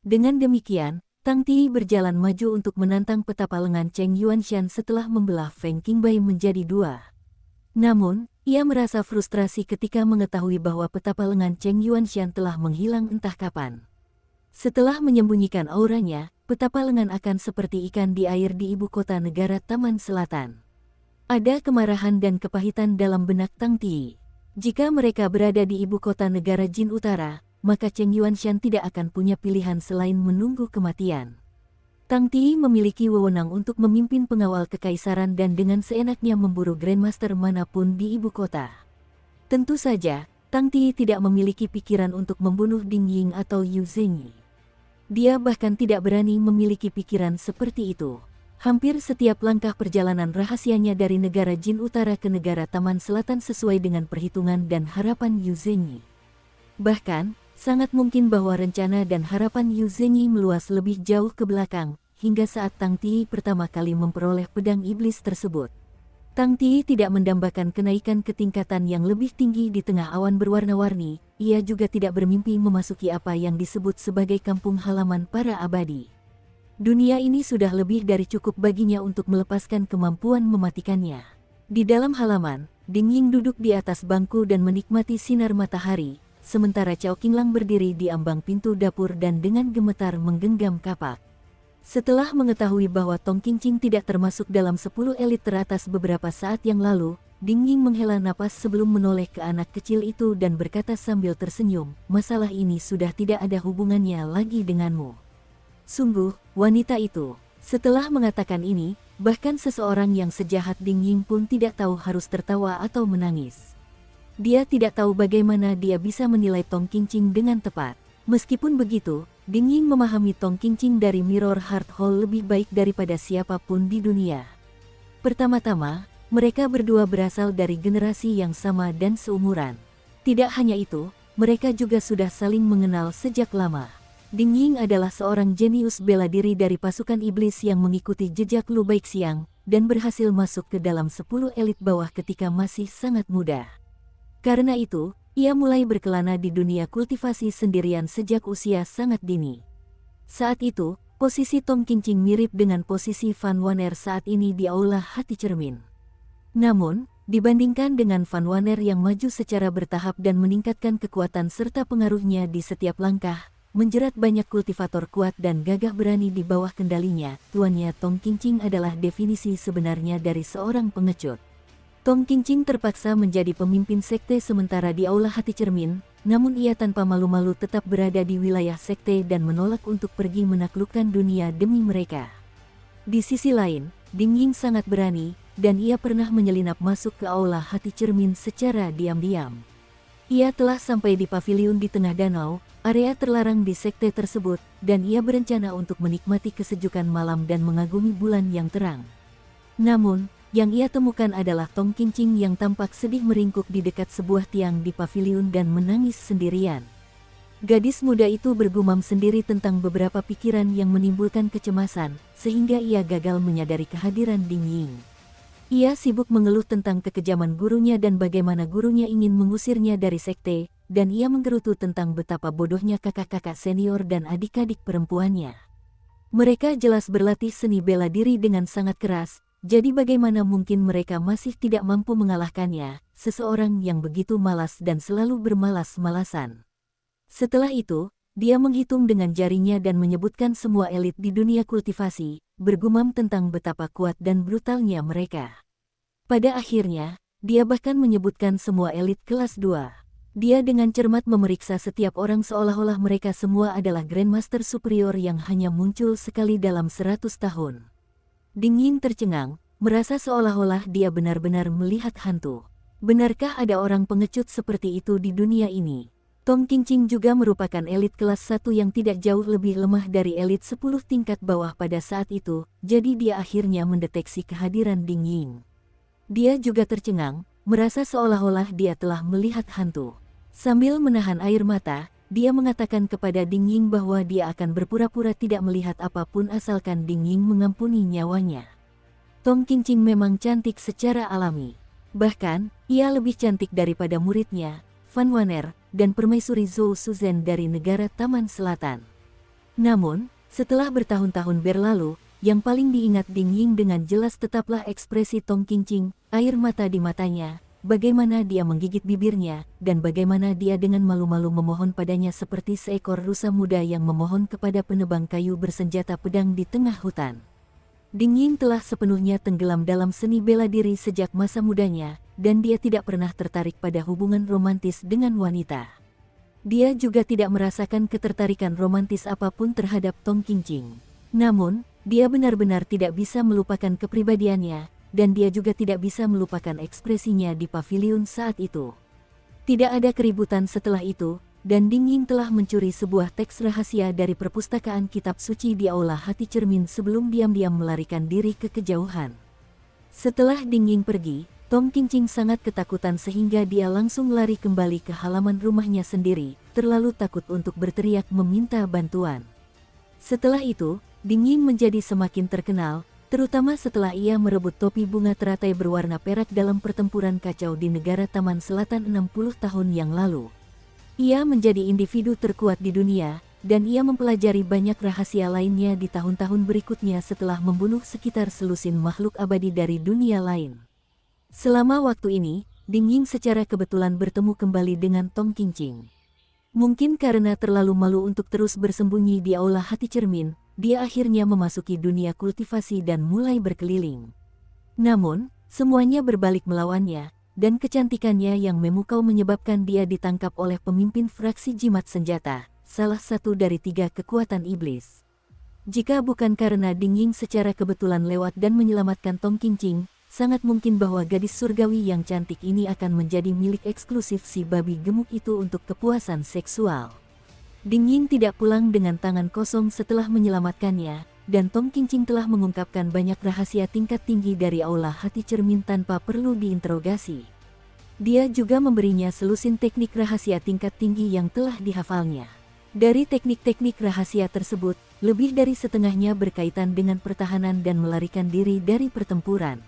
[SPEAKER 1] Dengan demikian, Tang Ti berjalan maju untuk menantang petapa lengan Cheng Yuanshan setelah membelah Feng Qingbai menjadi dua. Namun, ia merasa frustrasi ketika mengetahui bahwa petapa lengan Cheng Yuanshan telah menghilang entah kapan. Setelah menyembunyikan auranya, petapa lengan akan seperti ikan di air di ibu kota negara Taman Selatan. Ada kemarahan dan kepahitan dalam benak Tang Ti. Jika mereka berada di ibu kota negara Jin Utara, maka Cheng Yuanshan tidak akan punya pilihan selain menunggu kematian. Tang Ti memiliki wewenang untuk memimpin pengawal kekaisaran dan dengan seenaknya memburu Grandmaster manapun di ibu kota. Tentu saja, Tang Ti tidak memiliki pikiran untuk membunuh Ding Ying atau Yu Zhenyi. Dia bahkan tidak berani memiliki pikiran seperti itu. Hampir setiap langkah perjalanan rahasianya dari negara Jin Utara ke negara Taman Selatan sesuai dengan perhitungan dan harapan Yu Zhenyi. Bahkan, sangat mungkin bahwa rencana dan harapan Yu Zhenyi meluas lebih jauh ke belakang, hingga saat Tang Ti pertama kali memperoleh pedang iblis tersebut. Tang Ti tidak mendambakan kenaikan ketingkatan yang lebih tinggi di tengah awan berwarna-warni, ia juga tidak bermimpi memasuki apa yang disebut sebagai kampung halaman para abadi. Dunia ini sudah lebih dari cukup baginya untuk melepaskan kemampuan mematikannya. Di dalam halaman, Ding Ying duduk di atas bangku dan menikmati sinar matahari, sementara Cao Qinglang berdiri di ambang pintu dapur dan dengan gemetar menggenggam kapak. Setelah mengetahui bahwa Tong Qingqing tidak termasuk dalam 10 elit teratas beberapa saat yang lalu, Ding Ying menghela napas sebelum menoleh ke anak kecil itu dan berkata sambil tersenyum, "Masalah ini sudah tidak ada hubungannya lagi denganmu." Sungguh, wanita itu. Setelah mengatakan ini, bahkan seseorang yang sejahat Ding Ying pun tidak tahu harus tertawa atau menangis. Dia tidak tahu bagaimana dia bisa menilai Tong Qingqing dengan tepat. Meskipun begitu, Ding Ying memahami Tong Qingqing dari Mirror Heart Hall lebih baik daripada siapapun di dunia. Pertama-tama, mereka berdua berasal dari generasi yang sama dan seumuran. Tidak hanya itu, mereka juga sudah saling mengenal sejak lama. Ding Ying adalah seorang jenius bela diri dari pasukan iblis yang mengikuti jejak Lu Baixiang dan berhasil masuk ke dalam 10 elit bawah ketika masih sangat muda. Karena itu, ia mulai berkelana di dunia kultivasi sendirian sejak usia sangat dini. Saat itu, posisi Tong Qingqing mirip dengan posisi Fan Waner saat ini di Aula Hati Cermin. Namun, dibandingkan dengan Fan Waner yang maju secara bertahap dan meningkatkan kekuatan serta pengaruhnya di setiap langkah, menjerat banyak kultivator kuat dan gagah berani di bawah kendalinya, tuannya Tong Qingqing adalah definisi sebenarnya dari seorang pengecut. Tong Qingqing terpaksa menjadi pemimpin sekte sementara di Aula Hati Cermin, namun ia tanpa malu-malu tetap berada di wilayah sekte dan menolak untuk pergi menaklukkan dunia demi mereka. Di sisi lain, Ding Ying sangat berani, dan ia pernah menyelinap masuk ke Aula Hati Cermin secara diam-diam. Ia telah sampai di paviliun di tengah danau, area terlarang di sekte tersebut, dan ia berencana untuk menikmati kesejukan malam dan mengagumi bulan yang terang. Namun, yang ia temukan adalah Tong Qingqing yang tampak sedih meringkuk di dekat sebuah tiang di paviliun dan menangis sendirian. Gadis muda itu bergumam sendiri tentang beberapa pikiran yang menimbulkan kecemasan, sehingga ia gagal menyadari kehadiran Ding Ying. Ia sibuk mengeluh tentang kekejaman gurunya dan bagaimana gurunya ingin mengusirnya dari sekte, dan ia menggerutu tentang betapa bodohnya kakak-kakak senior dan adik-adik perempuannya. Mereka jelas berlatih seni bela diri dengan sangat keras, jadi bagaimana mungkin mereka masih tidak mampu mengalahkannya, seseorang yang begitu malas dan selalu bermalas-malasan. Setelah itu, dia menghitung dengan jarinya dan menyebutkan semua elit di dunia kultivasi, bergumam tentang betapa kuat dan brutalnya mereka. Pada akhirnya, dia bahkan menyebutkan semua elit kelas 2. Dia dengan cermat memeriksa setiap orang seolah-olah mereka semua adalah Grandmaster superior yang hanya muncul sekali dalam 100 tahun. Ding Ying tercengang, merasa seolah-olah dia benar-benar melihat hantu. Benarkah ada orang pengecut seperti itu di dunia ini? Tong Qingqing juga merupakan elit kelas 1 yang tidak jauh lebih lemah dari elit 10 tingkat bawah pada saat itu, jadi dia akhirnya mendeteksi kehadiran Ding Ying. Dia juga tercengang, merasa seolah-olah dia telah melihat hantu. Sambil menahan air mata, dia mengatakan kepada Ding Ying bahwa dia akan berpura-pura tidak melihat apapun asalkan Ding Ying mengampuni nyawanya. Tong Qingqing memang cantik secara alami. Bahkan, ia lebih cantik daripada muridnya, Fan Waner, dan permaisuri Zhou Suzhen dari negara Taman Selatan. Namun, setelah bertahun-tahun berlalu, yang paling diingat Ding Ying dengan jelas tetaplah ekspresi Tong Qingqing, air mata di matanya, bagaimana dia menggigit bibirnya, dan bagaimana dia dengan malu-malu memohon padanya seperti seekor rusa muda yang memohon kepada penebang kayu bersenjata pedang di tengah hutan. Ding Ying telah sepenuhnya tenggelam dalam seni bela diri sejak masa mudanya, dan dia tidak pernah tertarik pada hubungan romantis dengan wanita. Dia juga tidak merasakan ketertarikan romantis apapun terhadap Tong Qingqing. Namun, dia benar-benar tidak bisa melupakan kepribadiannya, dan dia juga tidak bisa melupakan ekspresinya di paviliun saat itu. Tidak ada keributan setelah itu, dan Ding Ying telah mencuri sebuah teks rahasia dari perpustakaan kitab suci di aula hati cermin sebelum diam-diam melarikan diri ke kejauhan. Setelah Ding Ying pergi, Tong Qingqing sangat ketakutan sehingga dia langsung lari kembali ke halaman rumahnya sendiri, terlalu takut untuk berteriak meminta bantuan. Setelah itu, Ding Ying menjadi semakin terkenal, terutama setelah ia merebut topi bunga teratai berwarna perak dalam pertempuran kacau di negara Taman Selatan 60 tahun yang lalu. Ia menjadi individu terkuat di dunia, dan ia mempelajari banyak rahasia lainnya di tahun-tahun berikutnya setelah membunuh sekitar selusin makhluk abadi dari dunia lain. Selama waktu ini, Ding Ying secara kebetulan bertemu kembali dengan Tong Qingqing. Mungkin karena terlalu malu untuk terus bersembunyi di aula hati cermin, dia akhirnya memasuki dunia kultivasi dan mulai berkeliling. Namun, semuanya berbalik melawannya, dan kecantikannya yang memukau menyebabkan dia ditangkap oleh pemimpin fraksi jimat senjata, salah satu dari 3 kekuatan iblis. Jika bukan karena Ding Ying secara kebetulan lewat dan menyelamatkan Tong Qingqing, sangat mungkin bahwa gadis surgawi yang cantik ini akan menjadi milik eksklusif si babi gemuk itu untuk kepuasan seksual. Ding Ying tidak pulang dengan tangan kosong setelah menyelamatkannya, dan Tong Qingqing telah mengungkapkan banyak rahasia tingkat tinggi dari aula hati cermin tanpa perlu diinterogasi. Dia juga memberinya selusin teknik rahasia tingkat tinggi yang telah dihafalnya. Dari teknik-teknik rahasia tersebut, lebih dari setengahnya berkaitan dengan pertahanan dan melarikan diri dari pertempuran.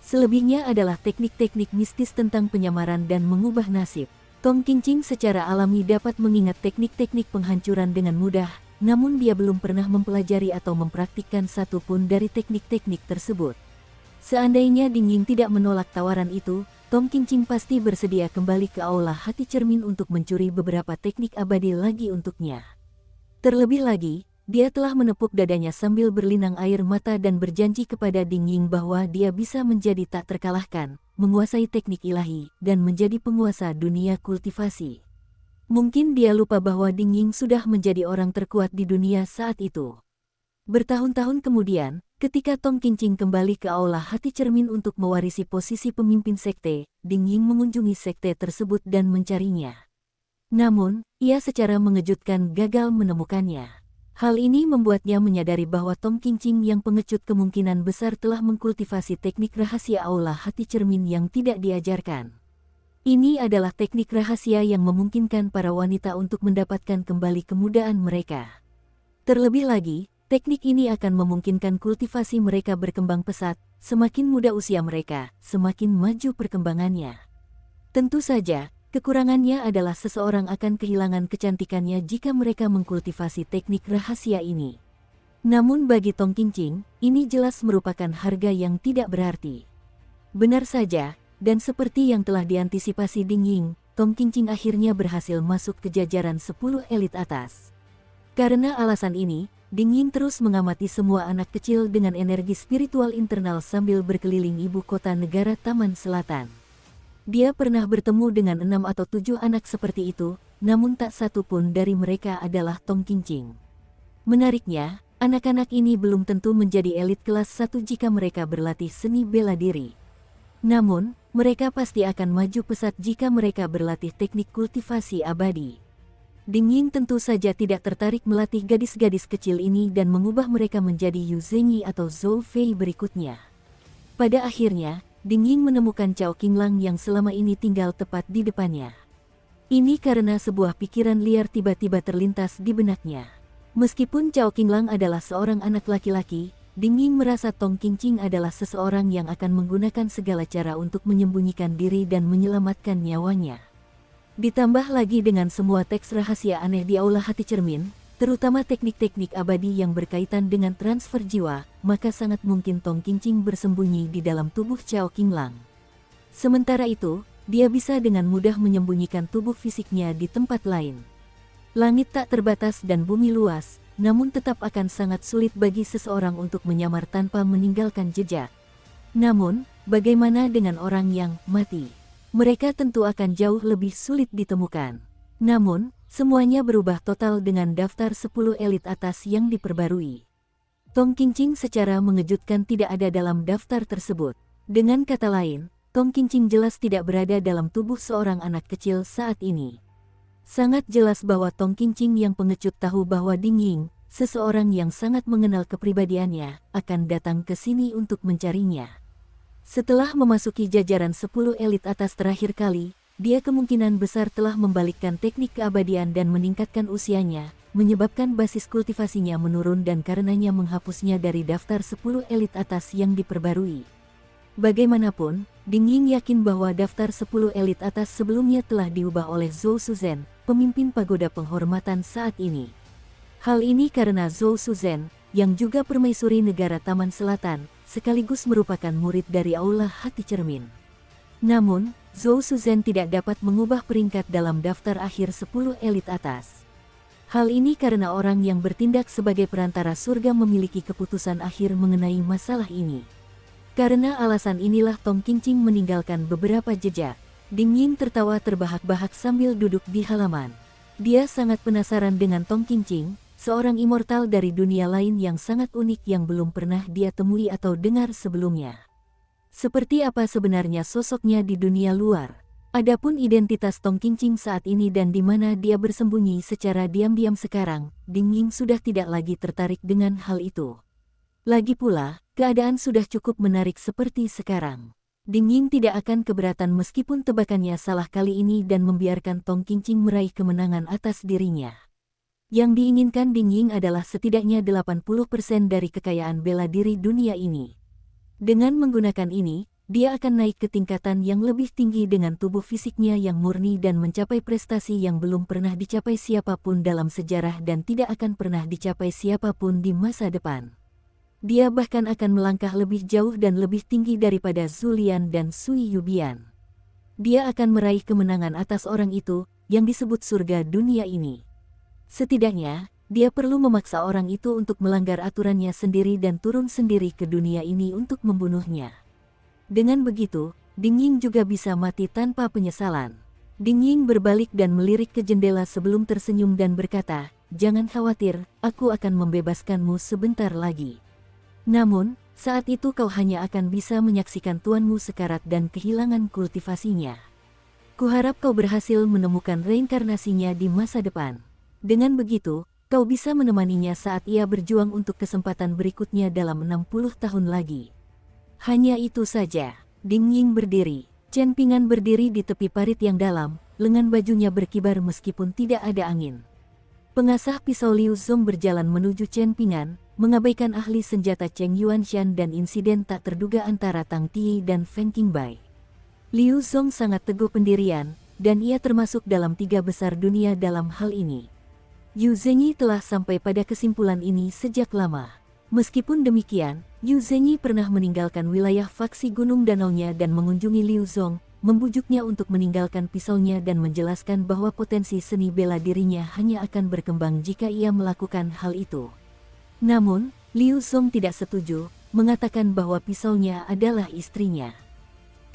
[SPEAKER 1] Selebihnya adalah teknik-teknik mistis tentang penyamaran dan mengubah nasib. Tong Qingqing secara alami dapat mengingat teknik-teknik penghancuran dengan mudah, namun dia belum pernah mempelajari atau mempraktikkan satu pun dari teknik-teknik tersebut. Seandainya Ding Ying tidak menolak tawaran itu, Tong Qingqing pasti bersedia kembali ke aula hati cermin untuk mencuri beberapa teknik abadi lagi untuknya. Terlebih lagi, dia telah menepuk dadanya sambil berlinang air mata dan berjanji kepada Ding Ying bahwa dia bisa menjadi tak terkalahkan, menguasai teknik ilahi, dan menjadi penguasa dunia kultivasi. Mungkin dia lupa bahwa Ding Ying sudah menjadi orang terkuat di dunia saat itu. Bertahun-tahun kemudian, ketika Tong Qingqing kembali ke aula hati cermin untuk mewarisi posisi pemimpin sekte, Ding Ying mengunjungi sekte tersebut dan mencarinya. Namun, ia secara mengejutkan gagal menemukannya. Hal ini membuatnya menyadari bahwa Tong Qingqing yang pengecut kemungkinan besar telah mengkultivasi teknik rahasia aula hati cermin yang tidak diajarkan. Ini adalah teknik rahasia yang memungkinkan para wanita untuk mendapatkan kembali kemudaan mereka. Terlebih lagi, teknik ini akan memungkinkan kultivasi mereka berkembang pesat, semakin muda usia mereka, semakin maju perkembangannya. Tentu saja, kekurangannya adalah seseorang akan kehilangan kecantikannya jika mereka mengkultivasi teknik rahasia ini. Namun bagi Tong Qingqing, ini jelas merupakan harga yang tidak berarti. Benar saja, dan seperti yang telah diantisipasi Ding Ying, Tong Qingqing akhirnya berhasil masuk ke jajaran 10 elit atas. Karena alasan ini, Ding Ying terus mengamati semua anak kecil dengan energi spiritual internal sambil berkeliling ibu kota negara Taman Selatan. Dia pernah bertemu dengan 6 atau 7 anak seperti itu, namun tak satu pun dari mereka adalah Tong Qingqing. Menariknya, anak-anak ini belum tentu menjadi elit kelas 1 jika mereka berlatih seni bela diri. Namun, mereka pasti akan maju pesat jika mereka berlatih teknik kultivasi abadi. Ding Ying tentu saja tidak tertarik melatih gadis-gadis kecil ini dan mengubah mereka menjadi Yu Zhenyi atau Zhou Fei berikutnya. Pada akhirnya, Ding Ying menemukan Cao Qinglang yang selama ini tinggal tepat di depannya. Ini karena sebuah pikiran liar tiba-tiba terlintas di benaknya. Meskipun Cao Qinglang adalah seorang anak laki-laki, Ding Ying merasa Tong Qingqing adalah seseorang yang akan menggunakan segala cara untuk menyembunyikan diri dan menyelamatkan nyawanya. Ditambah lagi dengan semua teks rahasia aneh di Aula Hati Cermin, terutama teknik-teknik abadi yang berkaitan dengan transfer jiwa, maka sangat mungkin Tong Qingqing bersembunyi di dalam tubuh Cao Qinglang. Sementara itu, dia bisa dengan mudah menyembunyikan tubuh fisiknya di tempat lain. Langit tak terbatas dan bumi luas, namun tetap akan sangat sulit bagi seseorang untuk menyamar tanpa meninggalkan jejak. Namun, bagaimana dengan orang yang mati? Mereka tentu akan jauh lebih sulit ditemukan. Namun, semuanya berubah total dengan daftar 10 elit atas yang diperbarui. Tong Qingqing secara mengejutkan tidak ada dalam daftar tersebut. Dengan kata lain, Tong Qingqing jelas tidak berada dalam tubuh seorang anak kecil saat ini. Sangat jelas bahwa Tong Qingqing yang pengecut tahu bahwa Ding Ying, seseorang yang sangat mengenal kepribadiannya, akan datang ke sini untuk mencarinya. Setelah memasuki jajaran 10 elit atas terakhir kali, dia kemungkinan besar telah membalikkan teknik keabadian dan meningkatkan usianya, menyebabkan basis kultivasinya menurun dan karenanya menghapusnya dari daftar 10 elit atas yang diperbarui. Bagaimanapun, Ding Ying yakin bahwa daftar 10 elit atas sebelumnya telah diubah oleh Zhou Shuzhen, pemimpin pagoda penghormatan saat ini. Hal ini karena Zhou Shuzhen, yang juga permaisuri negara Taman Selatan, sekaligus merupakan murid dari Aula Hati Cermin. Namun, Zhou Shuzhen tidak dapat mengubah peringkat dalam daftar akhir 10 elit atas. Hal ini karena orang yang bertindak sebagai perantara surga memiliki keputusan akhir mengenai masalah ini. Karena alasan inilah Tong Qingqing meninggalkan beberapa jejak. Ding Ying tertawa terbahak-bahak sambil duduk di halaman. Dia sangat penasaran dengan Tong Qingqing, seorang immortal dari dunia lain yang sangat unik yang belum pernah dia temui atau dengar sebelumnya. Seperti apa sebenarnya sosoknya di dunia luar? Adapun identitas Tong Qingqing saat ini dan di mana dia bersembunyi secara diam-diam sekarang, Ding Ying sudah tidak lagi tertarik dengan hal itu. Lagi pula, keadaan sudah cukup menarik seperti sekarang. Ding Ying tidak akan keberatan meskipun tebakannya salah kali ini dan membiarkan Tong Qingqing meraih kemenangan atas dirinya. Yang diinginkan Ding Ying adalah setidaknya 80% dari kekayaan bela diri dunia ini. Dengan menggunakan ini, dia akan naik ke tingkatan yang lebih tinggi dengan tubuh fisiknya yang murni dan mencapai prestasi yang belum pernah dicapai siapapun dalam sejarah dan tidak akan pernah dicapai siapapun di masa depan. Dia bahkan akan melangkah lebih jauh dan lebih tinggi daripada Zhu Lian dan Sui Yubian. Dia akan meraih kemenangan atas orang itu, yang disebut surga dunia ini. Setidaknya, dia perlu memaksa orang itu untuk melanggar aturannya sendiri dan turun sendiri ke dunia ini untuk membunuhnya. Dengan begitu, Ding Ying juga bisa mati tanpa penyesalan. Ding Ying berbalik dan melirik ke jendela sebelum tersenyum dan berkata, "Jangan khawatir, aku akan membebaskanmu sebentar lagi. Namun, saat itu kau hanya akan bisa menyaksikan tuanmu sekarat dan kehilangan kultivasinya. Kuharap kau berhasil menemukan reinkarnasinya di masa depan. Dengan begitu, kau bisa menemaninya saat ia berjuang untuk kesempatan berikutnya dalam 60 tahun lagi." Hanya itu saja. Ding Ying berdiri. Chen Pingan berdiri di tepi parit yang dalam, lengan bajunya berkibar meskipun tidak ada angin. Pengasah pisau Liu Zong berjalan menuju Chen Pingan, mengabaikan ahli senjata Cheng Yuanshan dan insiden tak terduga antara Tang Tii dan Feng Qingbai. Liu Zong sangat teguh pendirian, dan ia termasuk dalam 3 besar dunia dalam hal ini. Yu Zhenyi telah sampai pada kesimpulan ini sejak lama. Meskipun demikian, Yu Zhenyi pernah meninggalkan wilayah faksi Gunung Danaunya dan mengunjungi Liu Zong, membujuknya untuk meninggalkan pisaunya dan menjelaskan bahwa potensi seni bela dirinya hanya akan berkembang jika ia melakukan hal itu. Namun, Liu Zong tidak setuju, mengatakan bahwa pisaunya adalah istrinya.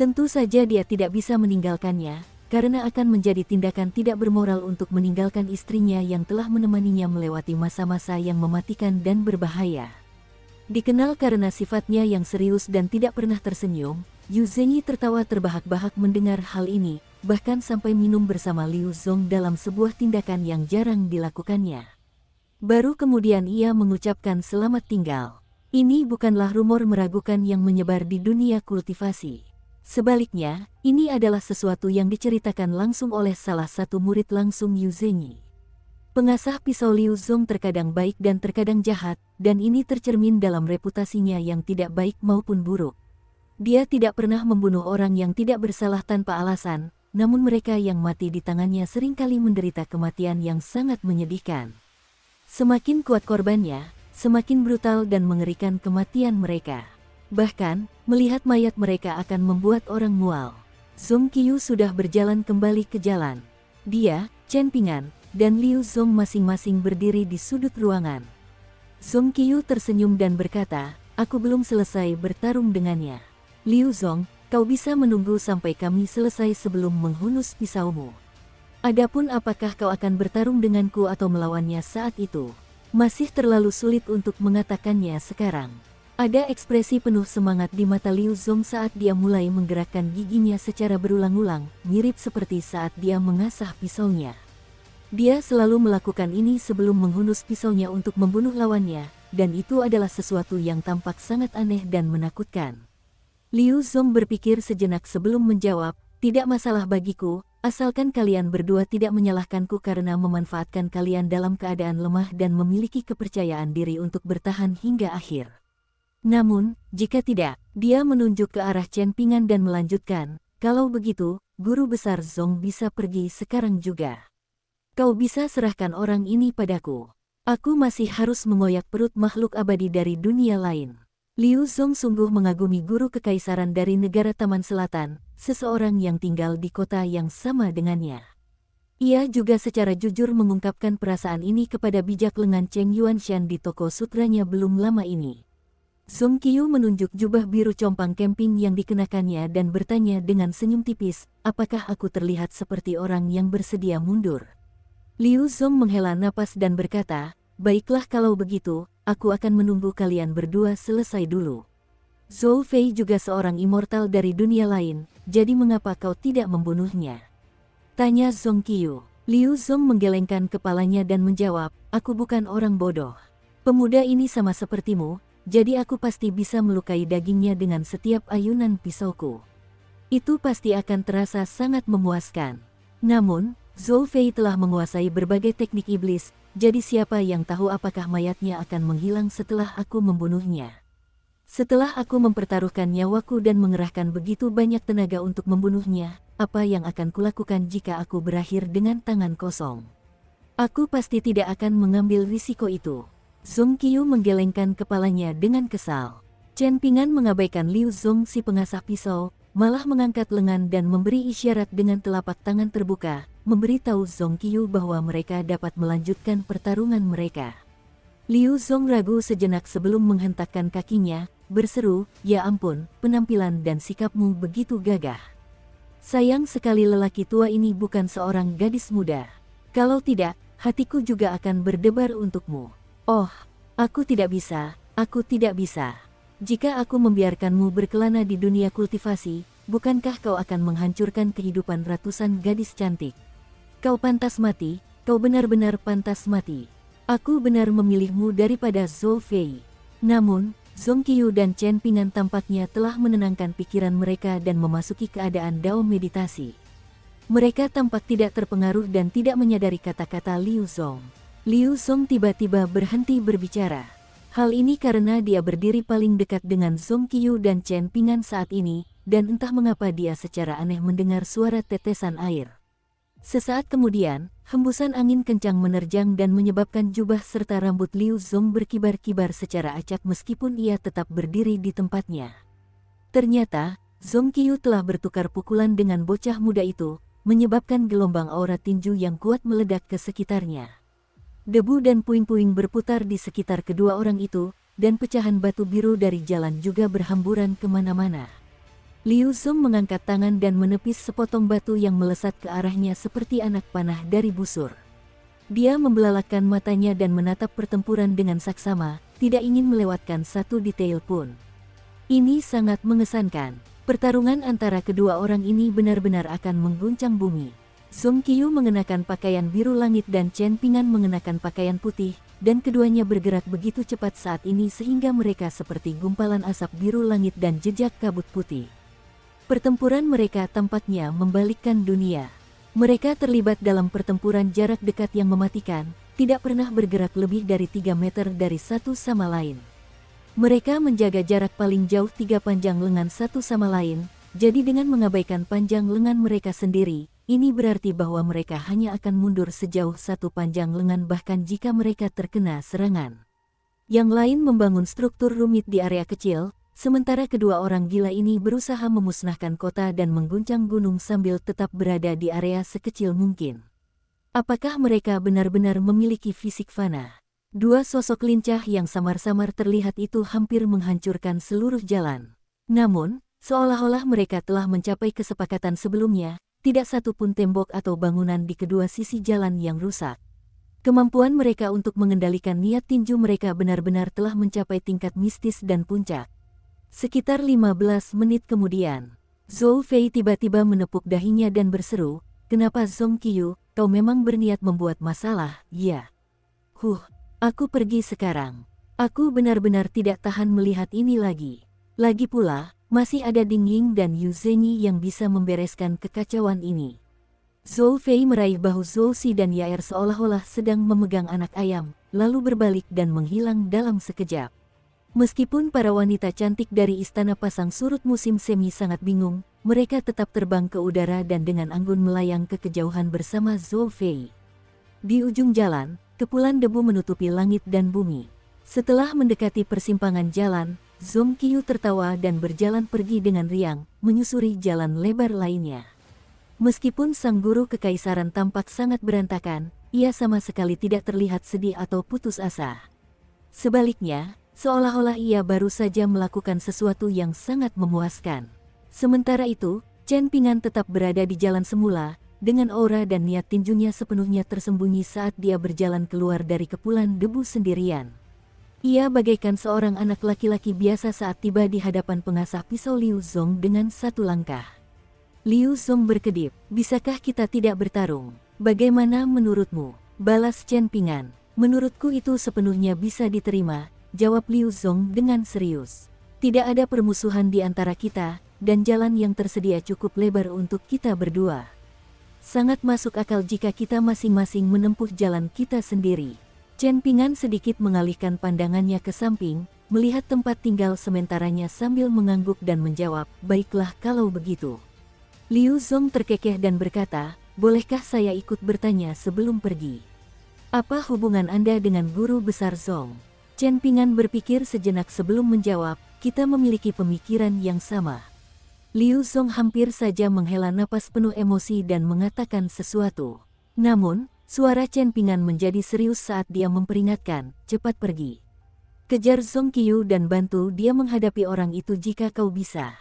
[SPEAKER 1] Tentu saja dia tidak bisa meninggalkannya, karena akan menjadi tindakan tidak bermoral untuk meninggalkan istrinya yang telah menemaninya melewati masa-masa yang mematikan dan berbahaya. Dikenal karena sifatnya yang serius dan tidak pernah tersenyum, Yu Zhenyi tertawa terbahak-bahak mendengar hal ini, bahkan sampai minum bersama Liu Zong dalam sebuah tindakan yang jarang dilakukannya. Baru kemudian ia mengucapkan selamat tinggal. Ini bukanlah rumor meragukan yang menyebar di dunia kultivasi. Sebaliknya, ini adalah sesuatu yang diceritakan langsung oleh salah satu murid langsung Yu Zhenyi. Pengasah pisau Liu Zong terkadang baik dan terkadang jahat, dan ini tercermin dalam reputasinya yang tidak baik maupun buruk. Dia tidak pernah membunuh orang yang tidak bersalah tanpa alasan, namun mereka yang mati di tangannya seringkali menderita kematian yang sangat menyedihkan. Semakin kuat korbannya, semakin brutal dan mengerikan kematian mereka. Bahkan, melihat mayat mereka akan membuat orang mual. Zong Qiyu sudah berjalan kembali ke jalan. Dia, Chen Pingan, dan Liu Zong masing-masing berdiri di sudut ruangan. Zong Qiyu tersenyum dan berkata, "Aku belum selesai bertarung dengannya. Liu Zong, kau bisa menunggu sampai kami selesai sebelum menghunus pisaumu. Adapun apakah kau akan bertarung denganku atau melawannya saat itu, masih terlalu sulit untuk mengatakannya sekarang." Ada ekspresi penuh semangat di mata Liu Zong saat dia mulai menggerakkan giginya secara berulang-ulang, mirip seperti saat dia mengasah pisaunya. Dia selalu melakukan ini sebelum menghunus pisaunya untuk membunuh lawannya, dan itu adalah sesuatu yang tampak sangat aneh dan menakutkan. Liu Zong berpikir sejenak sebelum menjawab, "Tidak masalah bagiku, asalkan kalian berdua tidak menyalahkanku karena memanfaatkan kalian dalam keadaan lemah dan memiliki kepercayaan diri untuk bertahan hingga akhir." Namun, jika tidak, dia menunjuk ke arah Chen Pingan dan melanjutkan, "Kalau begitu, guru besar Zong bisa pergi sekarang juga. Kau bisa serahkan orang ini padaku. Aku masih harus mengoyak perut makhluk abadi dari dunia lain." Liu Zong sungguh mengagumi guru kekaisaran dari negara Taman Selatan, seseorang yang tinggal di kota yang sama dengannya. Ia juga secara jujur mengungkapkan perasaan ini kepada bijak lengan Cheng Yuanshan di toko sutranya belum lama ini. Zong Qiyu menunjuk jubah biru compang camping yang dikenakannya dan bertanya dengan senyum tipis, "Apakah aku terlihat seperti orang yang bersedia mundur?" Liu Zong menghela napas dan berkata, "Baiklah kalau begitu, aku akan menunggu kalian berdua selesai dulu. Zhou Fei juga seorang immortal dari dunia lain, jadi mengapa kau tidak membunuhnya?" tanya Zong Qiyu. Liu Zong menggelengkan kepalanya dan menjawab, "Aku bukan orang bodoh. Pemuda ini sama sepertimu, jadi aku pasti bisa melukai dagingnya dengan setiap ayunan pisauku. Itu pasti akan terasa sangat memuaskan." Namun, Zhou Fei telah menguasai berbagai teknik iblis, jadi siapa yang tahu apakah mayatnya akan menghilang setelah aku membunuhnya. Setelah aku mempertaruhkan nyawaku dan mengerahkan begitu banyak tenaga untuk membunuhnya, apa yang akan kulakukan jika aku berakhir dengan tangan kosong? Aku pasti tidak akan mengambil risiko itu. Zong Qiyu menggelengkan kepalanya dengan kesal. Chen Pingan mengabaikan Liu Zong si pengasah pisau, malah mengangkat lengan dan memberi isyarat dengan telapak tangan terbuka, memberitahu Zong Qiyu bahwa mereka dapat melanjutkan pertarungan mereka. Liu Zong ragu sejenak sebelum menghentakkan kakinya, berseru, "Ya ampun, penampilan dan sikapmu begitu gagah. Sayang sekali lelaki tua ini bukan seorang gadis muda. Kalau tidak, hatiku juga akan berdebar untukmu." "Oh, aku tidak bisa, aku tidak bisa. Jika aku membiarkanmu berkelana di dunia kultivasi, bukankah kau akan menghancurkan kehidupan ratusan gadis cantik? Kau pantas mati, kau benar-benar pantas mati. Aku benar memilihmu daripada Zhou Fei." Namun, Zong Qiyu dan Chen Pingan tampaknya telah menenangkan pikiran mereka dan memasuki keadaan daun meditasi. Mereka tampak tidak terpengaruh dan tidak menyadari kata-kata Liu Zong. Liu Zong tiba-tiba berhenti berbicara. Hal ini karena dia berdiri paling dekat dengan Zong Qiyu dan Chen Pingan saat ini, dan entah mengapa dia secara aneh mendengar suara tetesan air. Sesaat kemudian, Hembusan angin kencang menerjang dan menyebabkan jubah serta rambut Liu Zong berkibar-kibar secara acak meskipun ia tetap berdiri di tempatnya. Ternyata, Zong Qiyu telah bertukar pukulan dengan bocah muda itu, menyebabkan gelombang aura tinju yang kuat meledak ke sekitarnya. Debu dan puing-puing berputar di sekitar kedua orang itu, dan pecahan batu biru dari jalan juga berhamburan kemana-mana. Liu Zong mengangkat tangan dan menepis sepotong batu yang melesat ke arahnya seperti anak panah dari busur. Dia membelalakkan matanya dan menatap pertempuran dengan saksama, tidak ingin melewatkan satu detail pun. Ini sangat mengesankan. Pertarungan antara kedua orang ini benar-benar akan mengguncang bumi. Zong Qiyu mengenakan pakaian biru langit dan Chen Ping'an mengenakan pakaian putih, dan keduanya bergerak begitu cepat saat ini sehingga mereka seperti gumpalan asap biru langit dan jejak kabut putih. Pertempuran mereka tampaknya membalikkan dunia. Mereka terlibat dalam pertempuran jarak dekat yang mematikan, tidak pernah bergerak lebih dari 3 meter dari satu sama lain. Mereka menjaga jarak paling jauh 3 panjang lengan satu sama lain, jadi dengan mengabaikan panjang lengan mereka sendiri, ini berarti bahwa mereka hanya akan mundur sejauh 1 panjang lengan bahkan jika mereka terkena serangan. Yang lain membangun struktur rumit di area kecil, sementara kedua orang gila ini berusaha memusnahkan kota dan mengguncang gunung sambil tetap berada di area sekecil mungkin. Apakah mereka benar-benar memiliki fisik fana? Dua sosok lincah yang samar-samar terlihat itu hampir menghancurkan seluruh jalan. Namun, seolah-olah mereka telah mencapai kesepakatan sebelumnya, tidak satu pun tembok atau bangunan di kedua sisi jalan yang rusak. Kemampuan mereka untuk mengendalikan niat tinju mereka benar-benar telah mencapai tingkat mistis dan puncak. Sekitar 15 menit kemudian, Zhou Fei tiba-tiba menepuk dahinya dan berseru, "Kenapa Zong Qiyu, kau memang berniat membuat masalah, ya? Aku pergi sekarang. Aku benar-benar tidak tahan melihat ini lagi. Lagi pula, masih ada Ding Ying dan Yu Zhenyi yang bisa membereskan kekacauan ini." Zhou Fei meraih bahu Zhou Si dan Yaer seolah-olah sedang memegang anak ayam, lalu berbalik dan menghilang dalam sekejap. Meskipun para wanita cantik dari istana pasang surut musim semi sangat bingung, mereka tetap terbang ke udara dan dengan anggun melayang ke kejauhan bersama Zhou Fei. Di ujung jalan, kepulan debu menutupi langit dan bumi. Setelah mendekati persimpangan jalan, Zong Qiyu tertawa dan berjalan pergi dengan riang, menyusuri jalan lebar lainnya. Meskipun sang guru kekaisaran tampak sangat berantakan, ia sama sekali tidak terlihat sedih atau putus asa. Sebaliknya, seolah-olah ia baru saja melakukan sesuatu yang sangat memuaskan. Sementara itu, Chen Ping'an tetap berada di jalan semula, dengan aura dan niat tinjunya sepenuhnya tersembunyi saat dia berjalan keluar dari kepulan debu sendirian. Ia bagaikan seorang anak laki-laki biasa saat tiba di hadapan pengasah pisau Liu Zong dengan satu langkah. Liu Zong berkedip, "Bisakah kita tidak bertarung? Bagaimana menurutmu?" Balas Chen Ping'an. "Menurutku itu sepenuhnya bisa diterima," jawab Liu Zong dengan serius. "Tidak ada permusuhan di antara kita, dan jalan yang tersedia cukup lebar untuk kita berdua. Sangat masuk akal jika kita masing-masing menempuh jalan kita sendiri." Chen Ping'an sedikit mengalihkan pandangannya ke samping, melihat tempat tinggal sementaranya sambil mengangguk dan menjawab, "Baiklah kalau begitu." Liu Zong terkekeh dan berkata, "Bolehkah saya ikut bertanya sebelum pergi? Apa hubungan Anda dengan guru besar Zong?" Chen Ping'an berpikir sejenak sebelum menjawab, "Kita memiliki pemikiran yang sama." Liu Zong hampir saja menghela napas penuh emosi dan mengatakan sesuatu. Namun, suara Chen Ping'an menjadi serius saat dia memperingatkan, "Cepat pergi. Kejar Zong Qiyu dan bantu dia menghadapi orang itu jika kau bisa.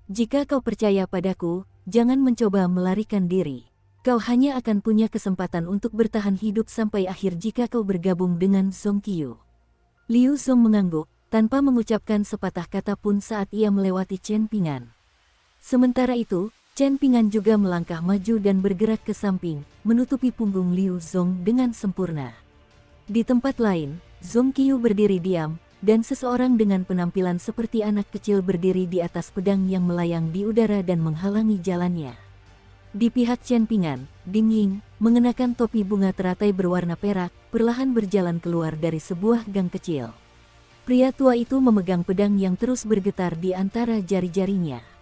[SPEAKER 1] Jika kau percaya padaku, jangan mencoba melarikan diri. Kau hanya akan punya kesempatan untuk bertahan hidup sampai akhir jika kau bergabung dengan Zong Qiyu." Liu Zong mengangguk, tanpa mengucapkan sepatah kata pun saat ia melewati Chen Ping'an. Sementara itu, Chen Ping'an juga melangkah maju dan bergerak ke samping, menutupi punggung Liu Zong dengan sempurna. Di tempat lain, Zong Qiyu berdiri diam, dan seseorang dengan penampilan seperti anak kecil berdiri di atas pedang yang melayang di udara dan menghalangi jalannya. Di pihak Chen Ping'an, Ding Ying, mengenakan topi bunga teratai berwarna perak, perlahan berjalan keluar dari sebuah gang kecil. Pria tua itu memegang pedang yang terus bergetar di antara jari-jarinya.